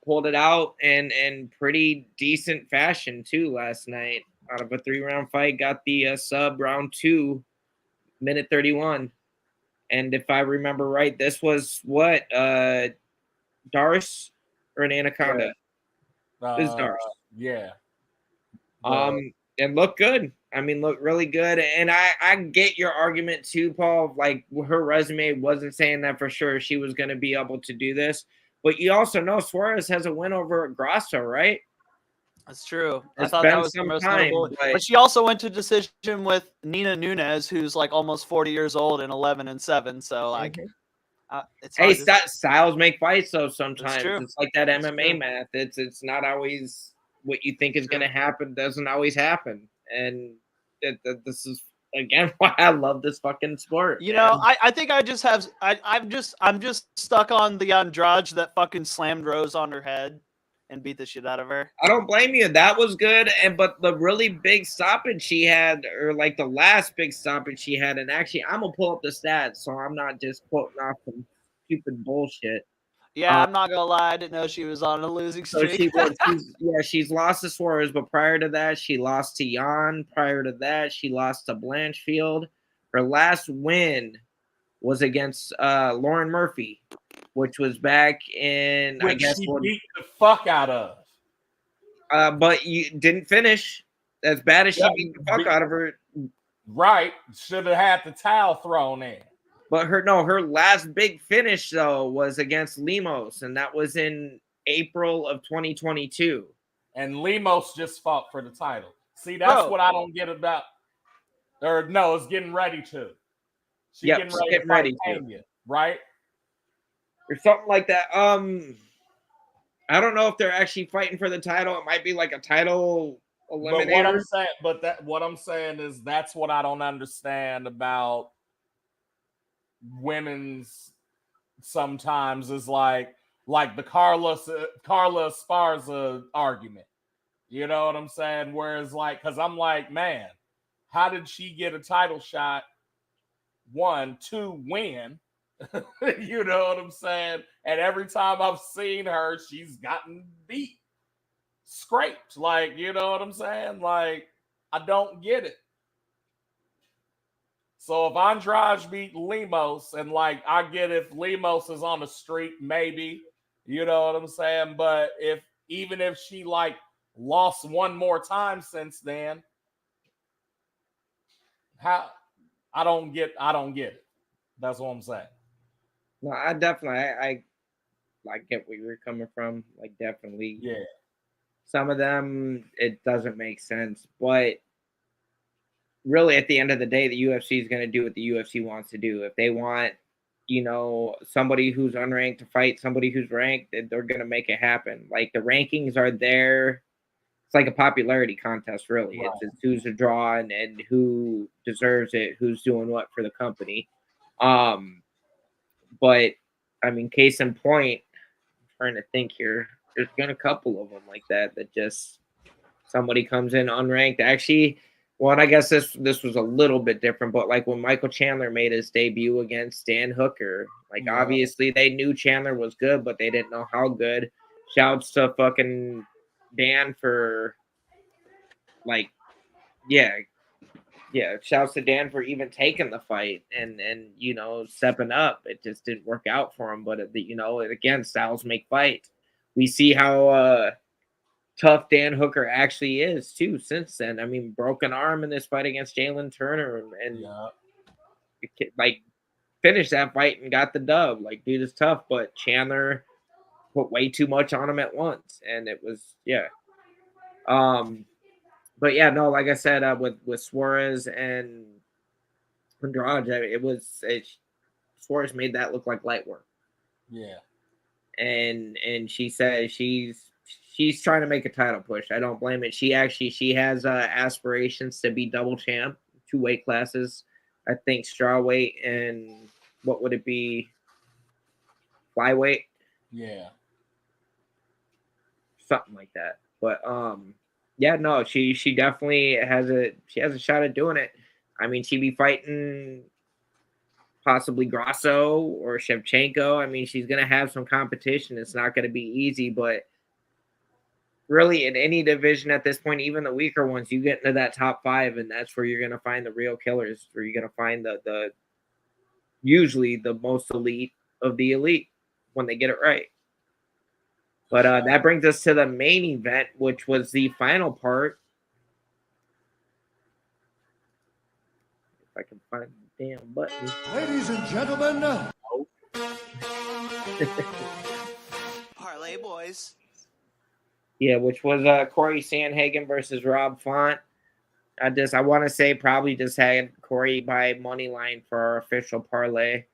pulled it out in pretty decent fashion too last night. out of a 3-round fight. Got the sub round 2, minute 31. And if I remember right, this was what Darce or an Anaconda. This is Darce. Yeah. And look good. I mean, look really good. And I get your argument too, Paul. Like her resume wasn't saying that for sure she was going to be able to do this. But you also know Suarez has a win over Grasso, right? That's true. I It's thought been that was the some most time, notable. but- But she also went to decision with Nina Nunes, who's like almost 40 years old and 11-7. So like, it's Hey, hard to- styles make fights though. Sometimes true. it's like that That's MMA true. math. It's not always what you think is going to happen. Doesn't always happen. And this is again why I love this fucking sport. You man. know, I think I just have I'm just stuck on the Andrade that fucking slammed Rose on her head and beat the shit out of her. I don't blame you. That was good. But the really big stoppage she had, or like the last big stoppage she had, and actually I'm gonna pull up the stats so I'm not just quoting off some stupid bullshit. Yeah, I'm not gonna lie, I didn't know she was on a losing So streak. she's lost to Suarez, but prior to that, she lost to Jan. Prior to that, she lost to Blanchfield. Her last win was against Lauren Murphy, which was back in Which I guess she beat the fuck out of. but you didn't finish. As bad as she beat the fuck out of her. Right. Should have had the towel thrown in. But her last big finish though was against Lemos, and that was in April of 2022. And Lemos just fought for the title. See, that's what I don't get about. Or no, it's getting ready to. She's getting ready to fight Tiiime, right? Or something like that. I don't know if they're actually fighting for the title. It might be like a title eliminator. What I'm saying is that's what I don't understand about women's sometimes is like the Carla Esparza argument. You know what I'm saying? Whereas because I'm like, man, how did she get a title shot? 1, 2, win. You know what I'm saying? And every time I've seen her, she's gotten beat, scraped. Like, you know what I'm saying? Like, I don't get it. So if Andrade beat Lemos, and I get if Lemos is on the street, maybe, you know what I'm saying? But even if she lost one more time since then, how I don't get it. That's what I'm saying. No, I definitely I get where you're coming from. Like definitely. Yeah. Some of them it doesn't make sense, but really, at the end of the day, the UFC is going to do what the UFC wants to do. If they want, somebody who's unranked to fight somebody who's ranked, they're going to make it happen. Like, the rankings are there. It's like a popularity contest, really. Right. It's who's a draw and who deserves it, who's doing what for the company. But, I mean, case in point, I'm trying to think here. There's been a couple of them like that just somebody comes in unranked. Actually, well, and I guess this was a little bit different, but when Michael Chandler made his debut against Dan Hooker, obviously they knew Chandler was good, but they didn't know how good. Shouts to fucking Dan for shouts to Dan for even taking the fight and stepping up. It just didn't work out for him, but again, styles make fights. We see how tough Dan Hooker actually is too since then. I mean, broken arm in this fight against Jalen Turner and finished that fight and got the dub. Dude is tough, but Chandler put way too much on him at once, and it was but yeah, no, like I said, with Suarez and Andrade, Suarez made that look like light work. Yeah, and she said she's trying to make a title push. I don't blame it. She has aspirations to be double champ, 2 weight classes. I think strawweight and what would it be? Flyweight? Yeah. Something like that. But yeah, no, she definitely has a shot at doing it. I mean, she'd be fighting possibly Grasso or Shevchenko. I mean, she's going to have some competition. It's not going to be easy, but really in any division at this point, even the weaker ones, you get into that top 5, and that's where you're going to find the real killers, where you're going to find the usually the most elite of the elite when they get it right. But that brings us to the main event, which was the final part. If I can find the damn button. Ladies and gentlemen. Parlay boys. Yeah, which was Corey Sandhagen versus Rob Font. I want to say probably just had Corey by money line for our official parlay.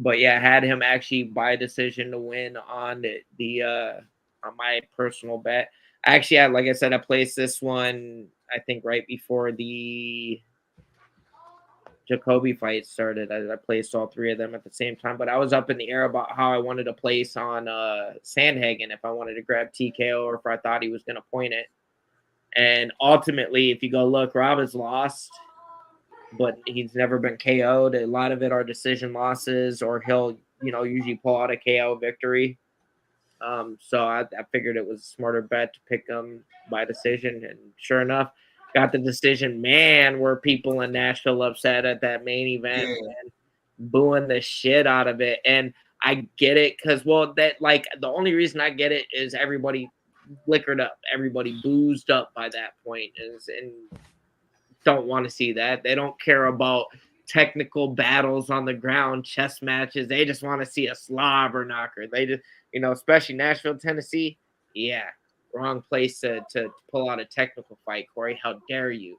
But yeah, had him actually by decision to win on the on my personal bet. Actually, like I said, I placed this one I think right before the Jacoby fight started. I placed all 3 of them at the same time, but I was up in the air about how I wanted to place on Sandhagen, if I wanted to grab TKO or if I thought he was going to point it. And ultimately, if you go look, Rob has lost, but he's never been KO'd. A lot of it are decision losses, or he'll, usually pull out a KO victory. So I figured it was a smarter bet to pick him by decision. And sure enough, got the decision. Man, were people in Nashville upset at that main event, man, booing the shit out of it. And I get it because, the only reason I get it is everybody liquored up. Everybody boozed up by that point and don't want to see that. They don't care about technical battles on the ground, chess matches. They just want to see a slobber knocker. They just, especially Nashville, Tennessee. Yeah, wrong place to pull out a technical fight, Corey. How dare you?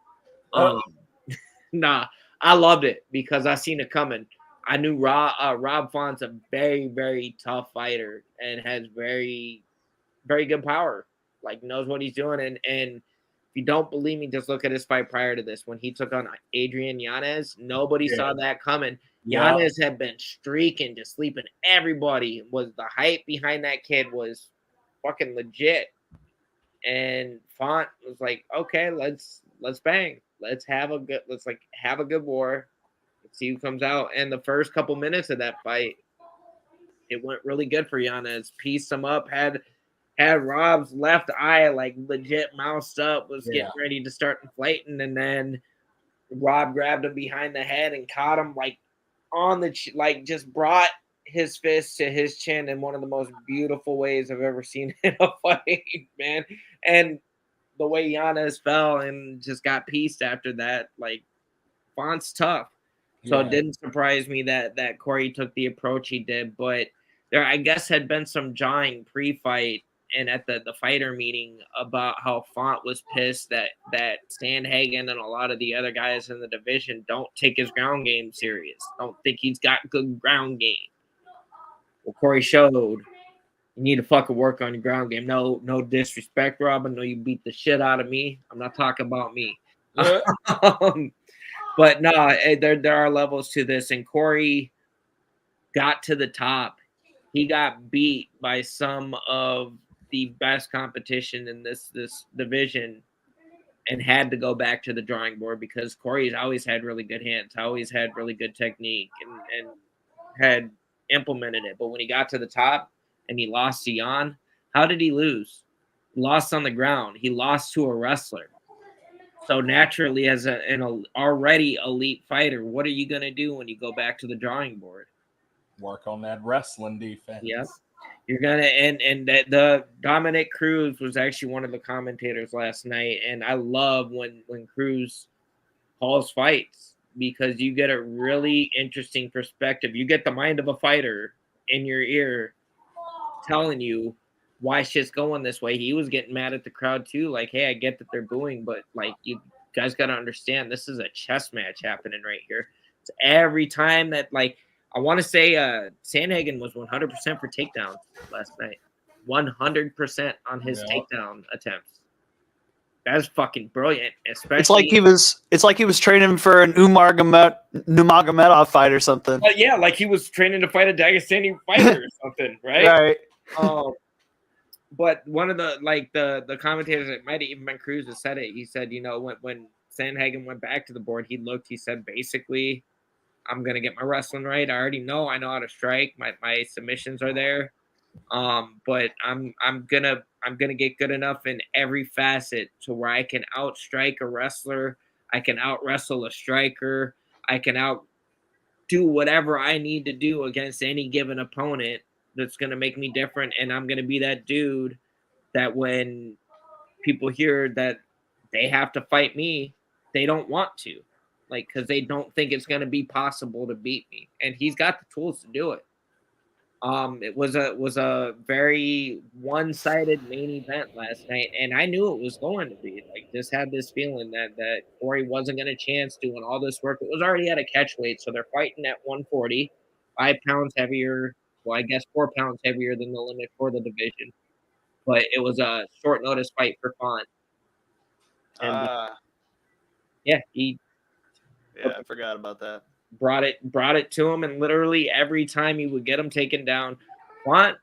Nah, I loved it because I seen it coming. I knew Rob Font's a very, very tough fighter and has very, very good power. Like, knows what he's doing. And if you don't believe me, just look at his fight prior to this. When he took on Adrian Yanez, nobody saw that coming. Yanez had been streaking, just sleeping everybody. Was the hype behind that kid was fucking legit. And Font was like, okay, let's bang. Let's have a good war. Let's see who comes out. And the first couple minutes of that fight, it went really good for Yanez. Pieced him up, had Rob's left eye like legit moused up, was getting ready to start inflating, and then Rob grabbed him behind the head and caught him like on the just brought his fist to his chin in one of the most beautiful ways I've ever seen in a fight, man. And the way Yanez fell and just got pieced after that, like, Font's tough. So it didn't surprise me that Corey took the approach he did, but there, I guess, had been some jawing pre-fight and at the fighter meeting about how Font was pissed that Sandhagen and a lot of the other guys in the division don't take his ground game serious. Don't think he's got good ground game. Well, Corey showed you need to fucking work on your ground game. No disrespect, Rob. I know you beat the shit out of me. I'm not talking about me. But no, there are levels to this. And Corey got to the top. He got beat by some of the best competition in this division and had to go back to the drawing board because Corey's always had really good hands, always had really good technique and had implemented it. But when he got to the top and he lost to Jan, how did he lose? He lost on the ground. He lost to a wrestler. So naturally, as an already elite fighter, what are you going to do when you go back to the drawing board? Work on that wrestling defense. Yep. You're gonna and that the Dominic Cruz was actually one of the commentators last night, and I love when Cruz calls fights because you get a really interesting perspective. You get the mind of a fighter in your ear telling you why shit's going this way. He was getting mad at the crowd too, like, hey, I get that they're booing, but like, you guys got to understand this is a chess match happening right here. It's every time that, like, I want to say Sandhagen was 100% for takedowns last night. 100% on his takedown attempts. That's fucking brilliant. Especially, it's like he was training for an Nurmagomedov fight or something. Yeah, like he was training to fight a Dagestani fighter or something, right? Right. But one of the commentators, it might have even been Cruz, that said it. He said, when Sandhagen went back to the board, he said, basically, I'm going to get my wrestling right. I already know. I know how to strike. My submissions are there. But I'm going to I'm going to get good enough in every facet to where I can outstrike a wrestler. I can out wrestle a striker. I can out do whatever I need to do against any given opponent that's going to make me different. And I'm going to be that dude that when people hear that they have to fight me, they don't want to, like, because they don't think it's going to be possible to beat me. And he's got the tools to do it. It was a very one-sided main event last night, and I knew it was going to be. Like, just had this feeling that Corey wasn't going to chance doing all this work. It was already at a catch weight, so they're fighting at 140, 5 pounds heavier. Well, I guess 4 pounds heavier than the limit for the division. But it was a short notice fight for Font. And yeah, I forgot about that. Brought it to him, and literally every time he would get him taken down, Font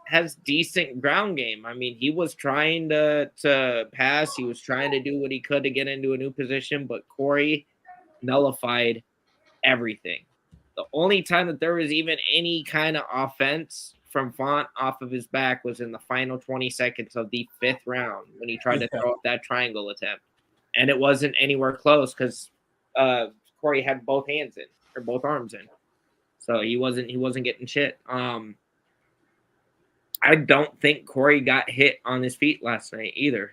has decent ground game. I mean, he was trying to pass, he was trying to do what he could to get into a new position, but Corey nullified everything. The only time that there was even any kind of offense from Font off of his back was in the final 20 seconds of the 5th round when he tried to throw up that triangle attempt, and it wasn't anywhere close because Corey had both hands in, or both arms in, so he wasn't getting shit. I don't think Corey got hit on his feet last night either.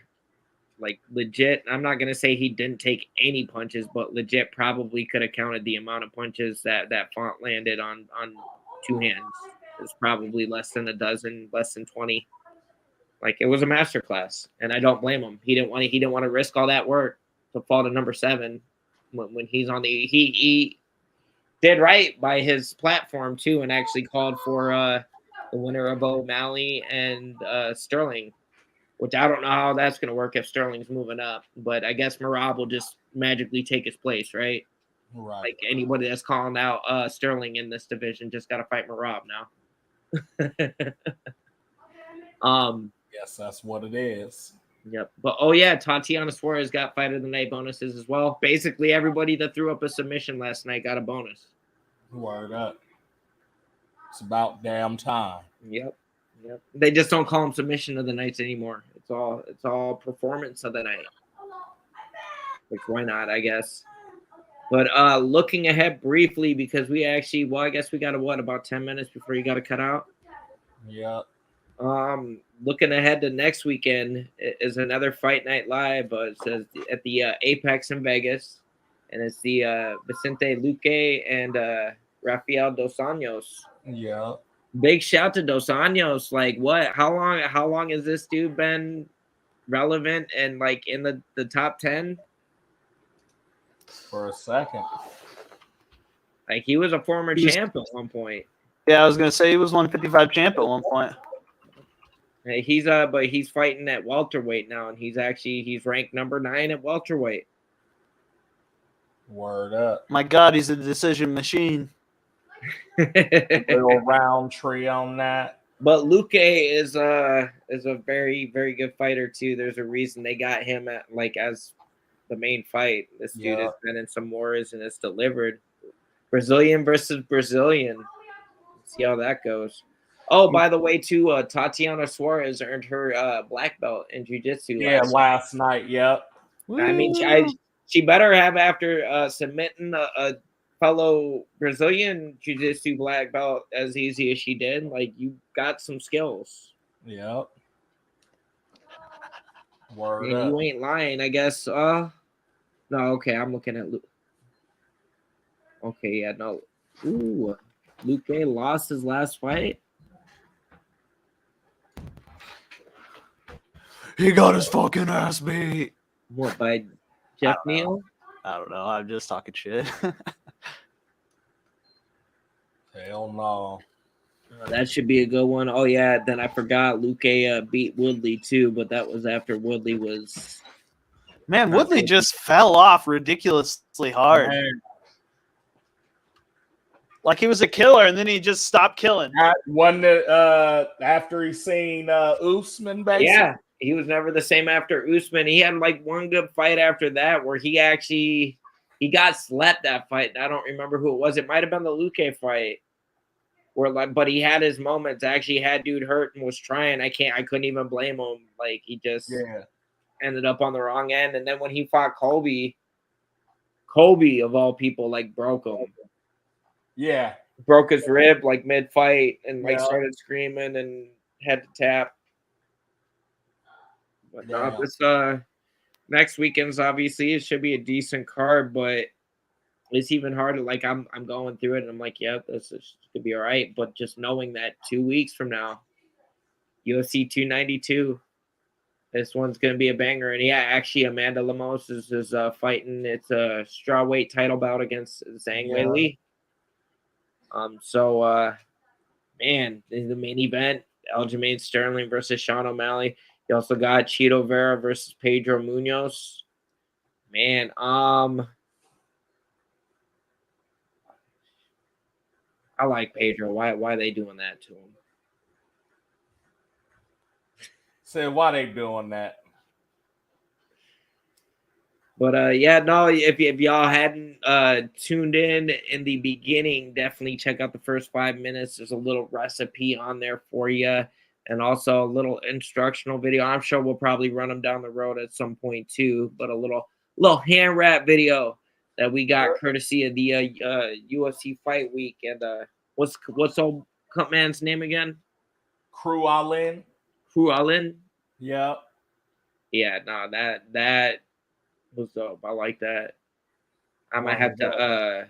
Like, legit, I'm not gonna say he didn't take any punches, but legit probably could have counted the amount of punches that Font landed on 2 hands. It's probably less than a dozen, less than 20. Like, it was a masterclass, and I don't blame him. He didn't want to risk all that work to fall to number 7. When he's on he did right by his platform too, and actually called for the winner of O'Malley and Sterling, which I don't know how that's going to work if Sterling's moving up, but I guess Merab will just magically take his place, right? Right. Like, anybody that's calling out Sterling in this division just got to fight Merab now. Yes, that's what it is. Yep. But oh yeah, Tatiana Suarez got fight of the night bonuses as well. Basically, everybody that threw up a submission last night got a bonus. Word up. It's about damn time. Yep. They just don't call them submission of the nights anymore. It's all performance of the night. Which, why not, I guess. But looking ahead briefly, because we actually, I guess we got about 10 minutes before you got to cut out. Yep. Looking ahead to next weekend is another Fight Night Live. It says at the Apex in Vegas, and it's the Vicente Luque and Rafael Dos Anjos. Yeah. Big shout to Dos Anjos. Like, what? How long has this dude been relevant and like in the top 10? For a second. Like, he was a former champ at one point. Yeah, I was gonna say he was 155 champ at one point. He's but he's fighting at welterweight now, and he's ranked number 9 at welterweight. Word up. My God, he's a decision machine. Little round tree on that. But Luque is a very, very good fighter too. There's a reason they got him as the main fight. This dude has been in some wars and it's delivered. Brazilian versus Brazilian. See how that goes. Oh, by the way, too, Tatiana Suarez earned her black belt in jiu-jitsu. Yeah, last night. Yep. I mean, she better have, after submitting a fellow Brazilian jiu-jitsu black belt as easy as she did. Like, you got some skills. Yep. Word and up. You ain't lying, I guess. No, okay, I'm looking at Luke. Okay, yeah, no. Ooh, Luque lost his last fight. He got his fucking ass beat. What, by Jeff Neal? I don't know. I'm just talking shit. Hell no. That should be a good one. Oh, yeah, then I forgot Luque beat Woodley, too, but that was after Woodley was... Man, Woodley just fell off ridiculously hard. Man. Like he was a killer, and then he just stopped killing. Wasn't it after he seen Usman, basically? Yeah, he was never the same after Usman. He had like one good fight after that where he got slept that fight. I don't remember who it was. It might have been the Luque fight where like, but he had his moments. Actually, had dude hurt and was trying. I couldn't even blame him. Like he just ended up on the wrong end. And then when he fought Kobe of all people, like broke him. Yeah. Broke his rib like mid fight and like started screaming and had to tap. But no, this next weekend's obviously it should be a decent card, but it's even harder. Like I'm going through it and I'm like, yeah, this could be all right. But just knowing that 2 weeks from now, UFC 292, this one's gonna be a banger. And yeah, actually Amanda Lemos is fighting. It's a strawweight title bout against Zhang Wei Li. Man, in the main event, Aljamain Sterling versus Sean O'Malley. You also got Chito Vera versus Pedro Munoz. Man, I like Pedro. Why are they doing that to him? So why they doing that? But yeah, no, if y'all hadn't tuned in the beginning, definitely check out the first 5 minutes. There's a little recipe on there for you, and also a little instructional video. I'm sure we'll probably run them down the road at some point too. But a little hand wrap video that we got courtesy of the UFC Fight Week. And what's old cut man's name again? Crew Allen. Yeah. Yeah. No, that was dope. I like that. I might have to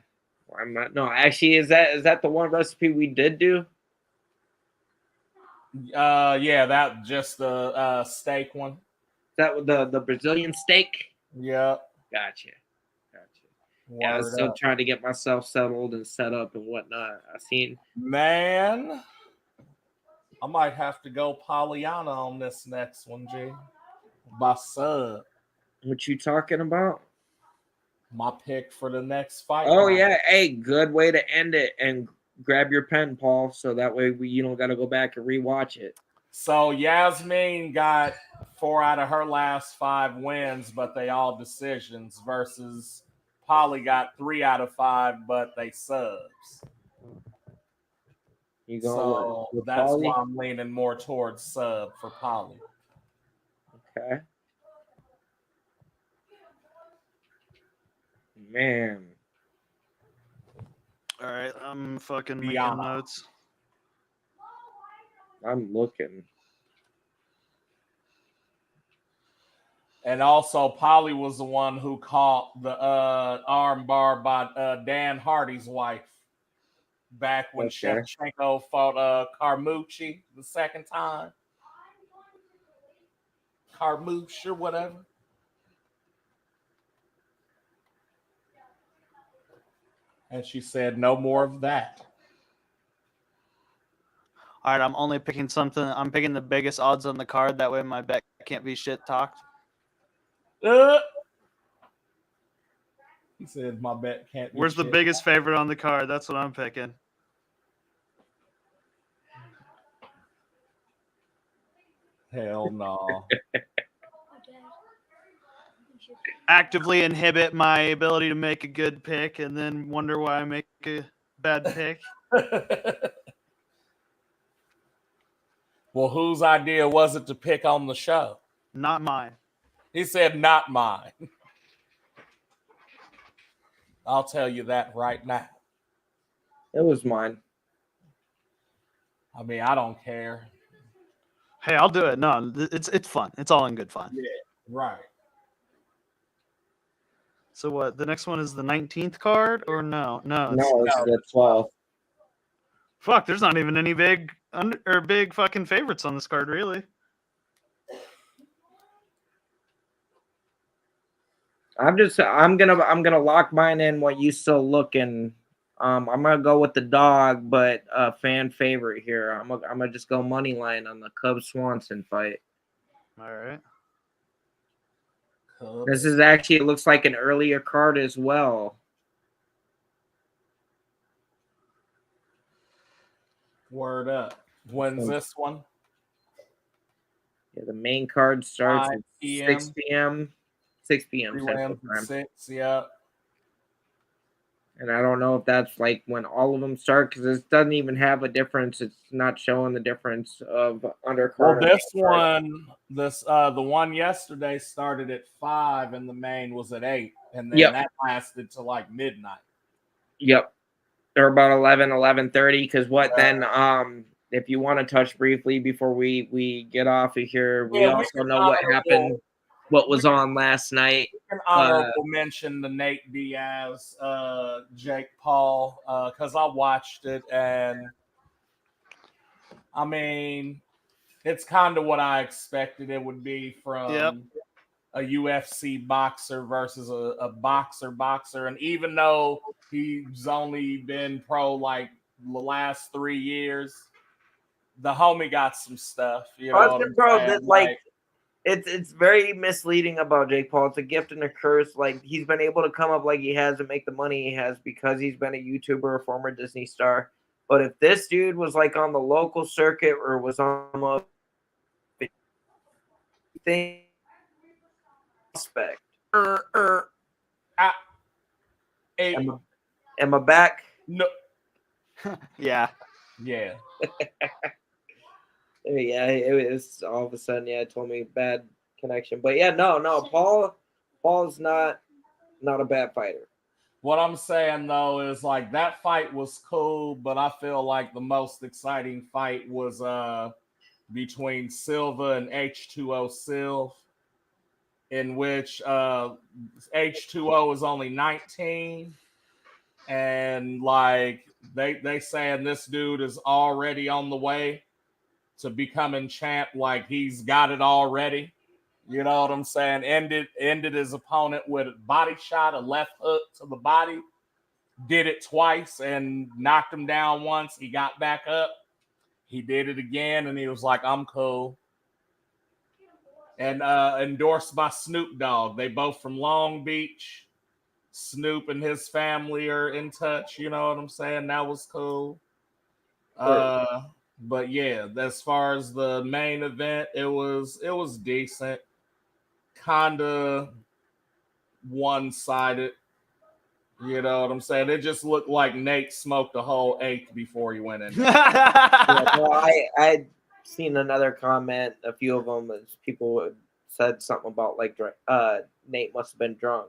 I'm not no actually is that the one recipe we did do? Yeah, that just the steak one. That the Brazilian steak? Yeah. Gotcha. Yeah, I was still trying to get myself settled and set up and whatnot. Man, I might have to go Pollyanna on this next one, G. My sub. What you talking about? My pick for the next fight. Oh yeah, hey, good way to end it. And grab your pen, Paul, so that way you don't got to go back and rewatch it. So Yasmin got 4 out of her last 5 wins, but they all decisions. Versus Polly got 3 out of 5, but they subs. So that's Polly? why I'm leaning more towards sub for Polly. Okay. Man. All right, I'm fucking making notes. I'm looking. And also, Polly was the one who caught the arm bar by Dan Hardy's wife back when Shevchenko fought Carmucci the second time. Carmouche or whatever. And she said, no more of that. All right, I'm only picking something. I'm picking the biggest odds on the card. That way my bet can't be shit talked. He said my bet can't be Where's the biggest favorite on the card? That's what I'm picking. Hell no. Actively inhibit my ability to make a good pick and then wonder why I make a bad pick. Well, whose idea was it to pick on the show? Not mine. He said, not mine. I'll tell you that right now. It was mine. I mean, I don't care. Hey, I'll do it. No, it's fun. It's all in good fun. Yeah, right. So what? The next one is the 19th card, or no? No, it's the 12th. Fuck, there's not even any big fucking favorites on this card, really. I'm gonna lock mine in while you still looking. I'm gonna go with the dog, but fan favorite here. I'm gonna just go money line on the Cubs Swanson fight. All right. This is actually, it looks like an earlier card as well. Word up. When's this one? Yeah, the main card starts at 6 6 p.m. 6 p.m. Central Time. 6, yeah. And I don't know if that's like when all of them start, because it doesn't even have a difference. It's not showing the difference of undercard. Well, this one, the one yesterday started at 5 and the main was at 8, and then that lasted to like midnight. Yep. They're about 11:30. Because then if you want to touch briefly before we get off of here, we also know what happened, what was on last night. An honorable mention to Nate Diaz, Jake Paul, because I watched it, and I mean, it's kind of what I expected it would be from a UFC boxer versus a boxer. And even though he's only been pro like the last 3 years, the homie got some stuff. You know what I'm saying? Like, it's very misleading about Jake Paul. It's a gift and a curse. Like, he's been able to come up like he has and make the money he has because he's been a YouTuber, a former Disney star. But if this dude was like on the local circuit or was on a thing, respect. Am I back? No. Yeah. Yeah. Yeah, it was all of a sudden, it told me bad connection. But yeah, no, Paul's not a bad fighter. What I'm saying though is like that fight was cool, but I feel like the most exciting fight was between Silva and H2O Silv, in which H2O is only 19, and like they saying this dude is already on the way to becoming champ, like he's got it already. You know what I'm saying? Ended his opponent with a body shot, a left hook to the body. Did it twice and knocked him down once. He got back up. He did it again, and he was like, I'm cool. And endorsed by Snoop Dogg. They both from Long Beach. Snoop and his family are in touch. You know what I'm saying? That was cool. But yeah, as far as the main event, it was decent. Kinda one-sided. You know what I'm saying? It just looked like Nate smoked a whole 8 before he went in. I'd seen another comment, a few of them, as people said something about like Nate must have been drunk.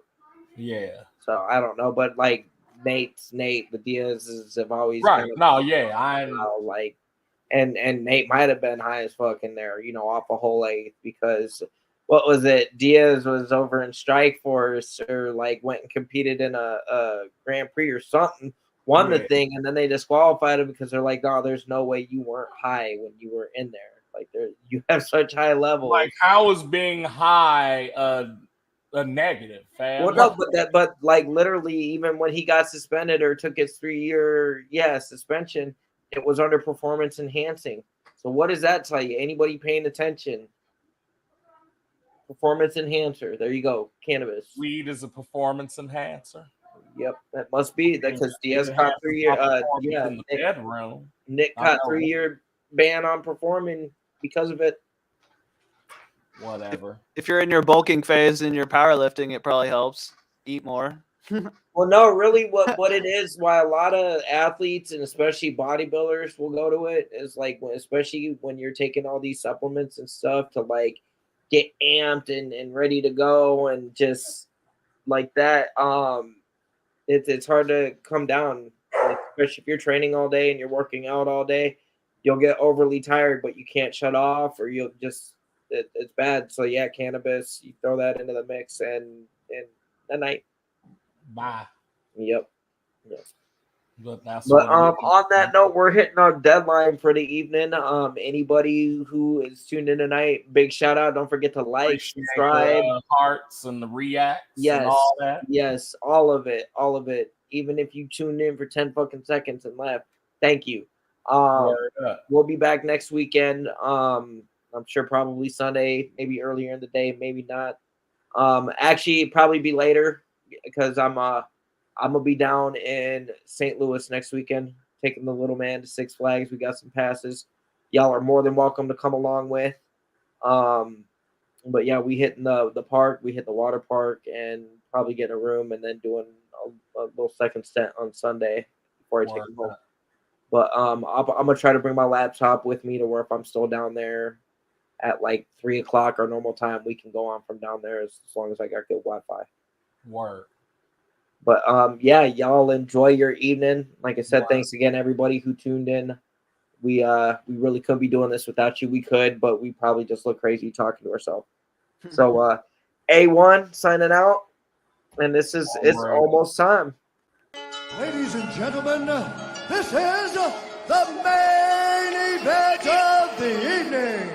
Yeah. So I don't know, but like Nate, the Diaz's have always right. Kind of, no, yeah, I like, and Nate might have been high as fuck in there, off a whole 8 because. What was it? Diaz was over in Strikeforce or like went and competed in a Grand Prix or something, won the thing, and then they disqualified him because they're like, "No, there's no way you weren't high when you were in there. Like, you have such high levels." Like, how is being high a negative, fam? Well, no, but like literally, even when he got suspended or took his 3-year suspension, it was under performance enhancing. So what does that tell you? Anybody paying attention? Performance enhancer. There you go. Cannabis. Weed is a performance enhancer. Yep, that must be because Diaz caught 3 year. In the bedroom. Nick caught 3-year ban on performing because of it. Whatever. If you're in your bulking phase in your powerlifting, it probably helps. Eat more. Well, no, really, what it is, why a lot of athletes and especially bodybuilders will go to it is like, especially when you're taking all these supplements and stuff to like get amped and ready to go and just like that. It's hard to come down, especially if you're training all day and you're working out all day. You'll get overly tired, but you can't shut off, or you'll just it's bad. So yeah, cannabis, you throw that into the mix and the night. Bye. Yep. But on that note, we're hitting our deadline for the evening. Anybody who is tuned in tonight, big shout out. Don't forget to like, subscribe, the hearts and the reacts, yes, and all that. Yes, all of it. Even if you tuned in for 10 fucking seconds and left, thank you. We'll be back next weekend. I'm sure probably Sunday, maybe earlier in the day, maybe not. Actually, probably be later because I'm gonna be down in St. Louis next weekend, taking the little man to Six Flags. We got some passes. Y'all are more than welcome to come along with. But yeah, we hit the park, we hit the water park, and probably get a room, and then doing little second stint on Sunday before I take him home. But I'm gonna try to bring my laptop with me to where if I'm still down there at like 3 o'clock our normal time, we can go on from down there as long as I got good Wi-Fi. Word. But yeah, y'all enjoy your evening. Like I said, thanks again everybody who tuned in. We really couldn't be doing this without you. We could, but we probably just look crazy talking to ourselves. So A1 signing out, and it's almost time. Ladies and gentlemen, this is the main event of the evening.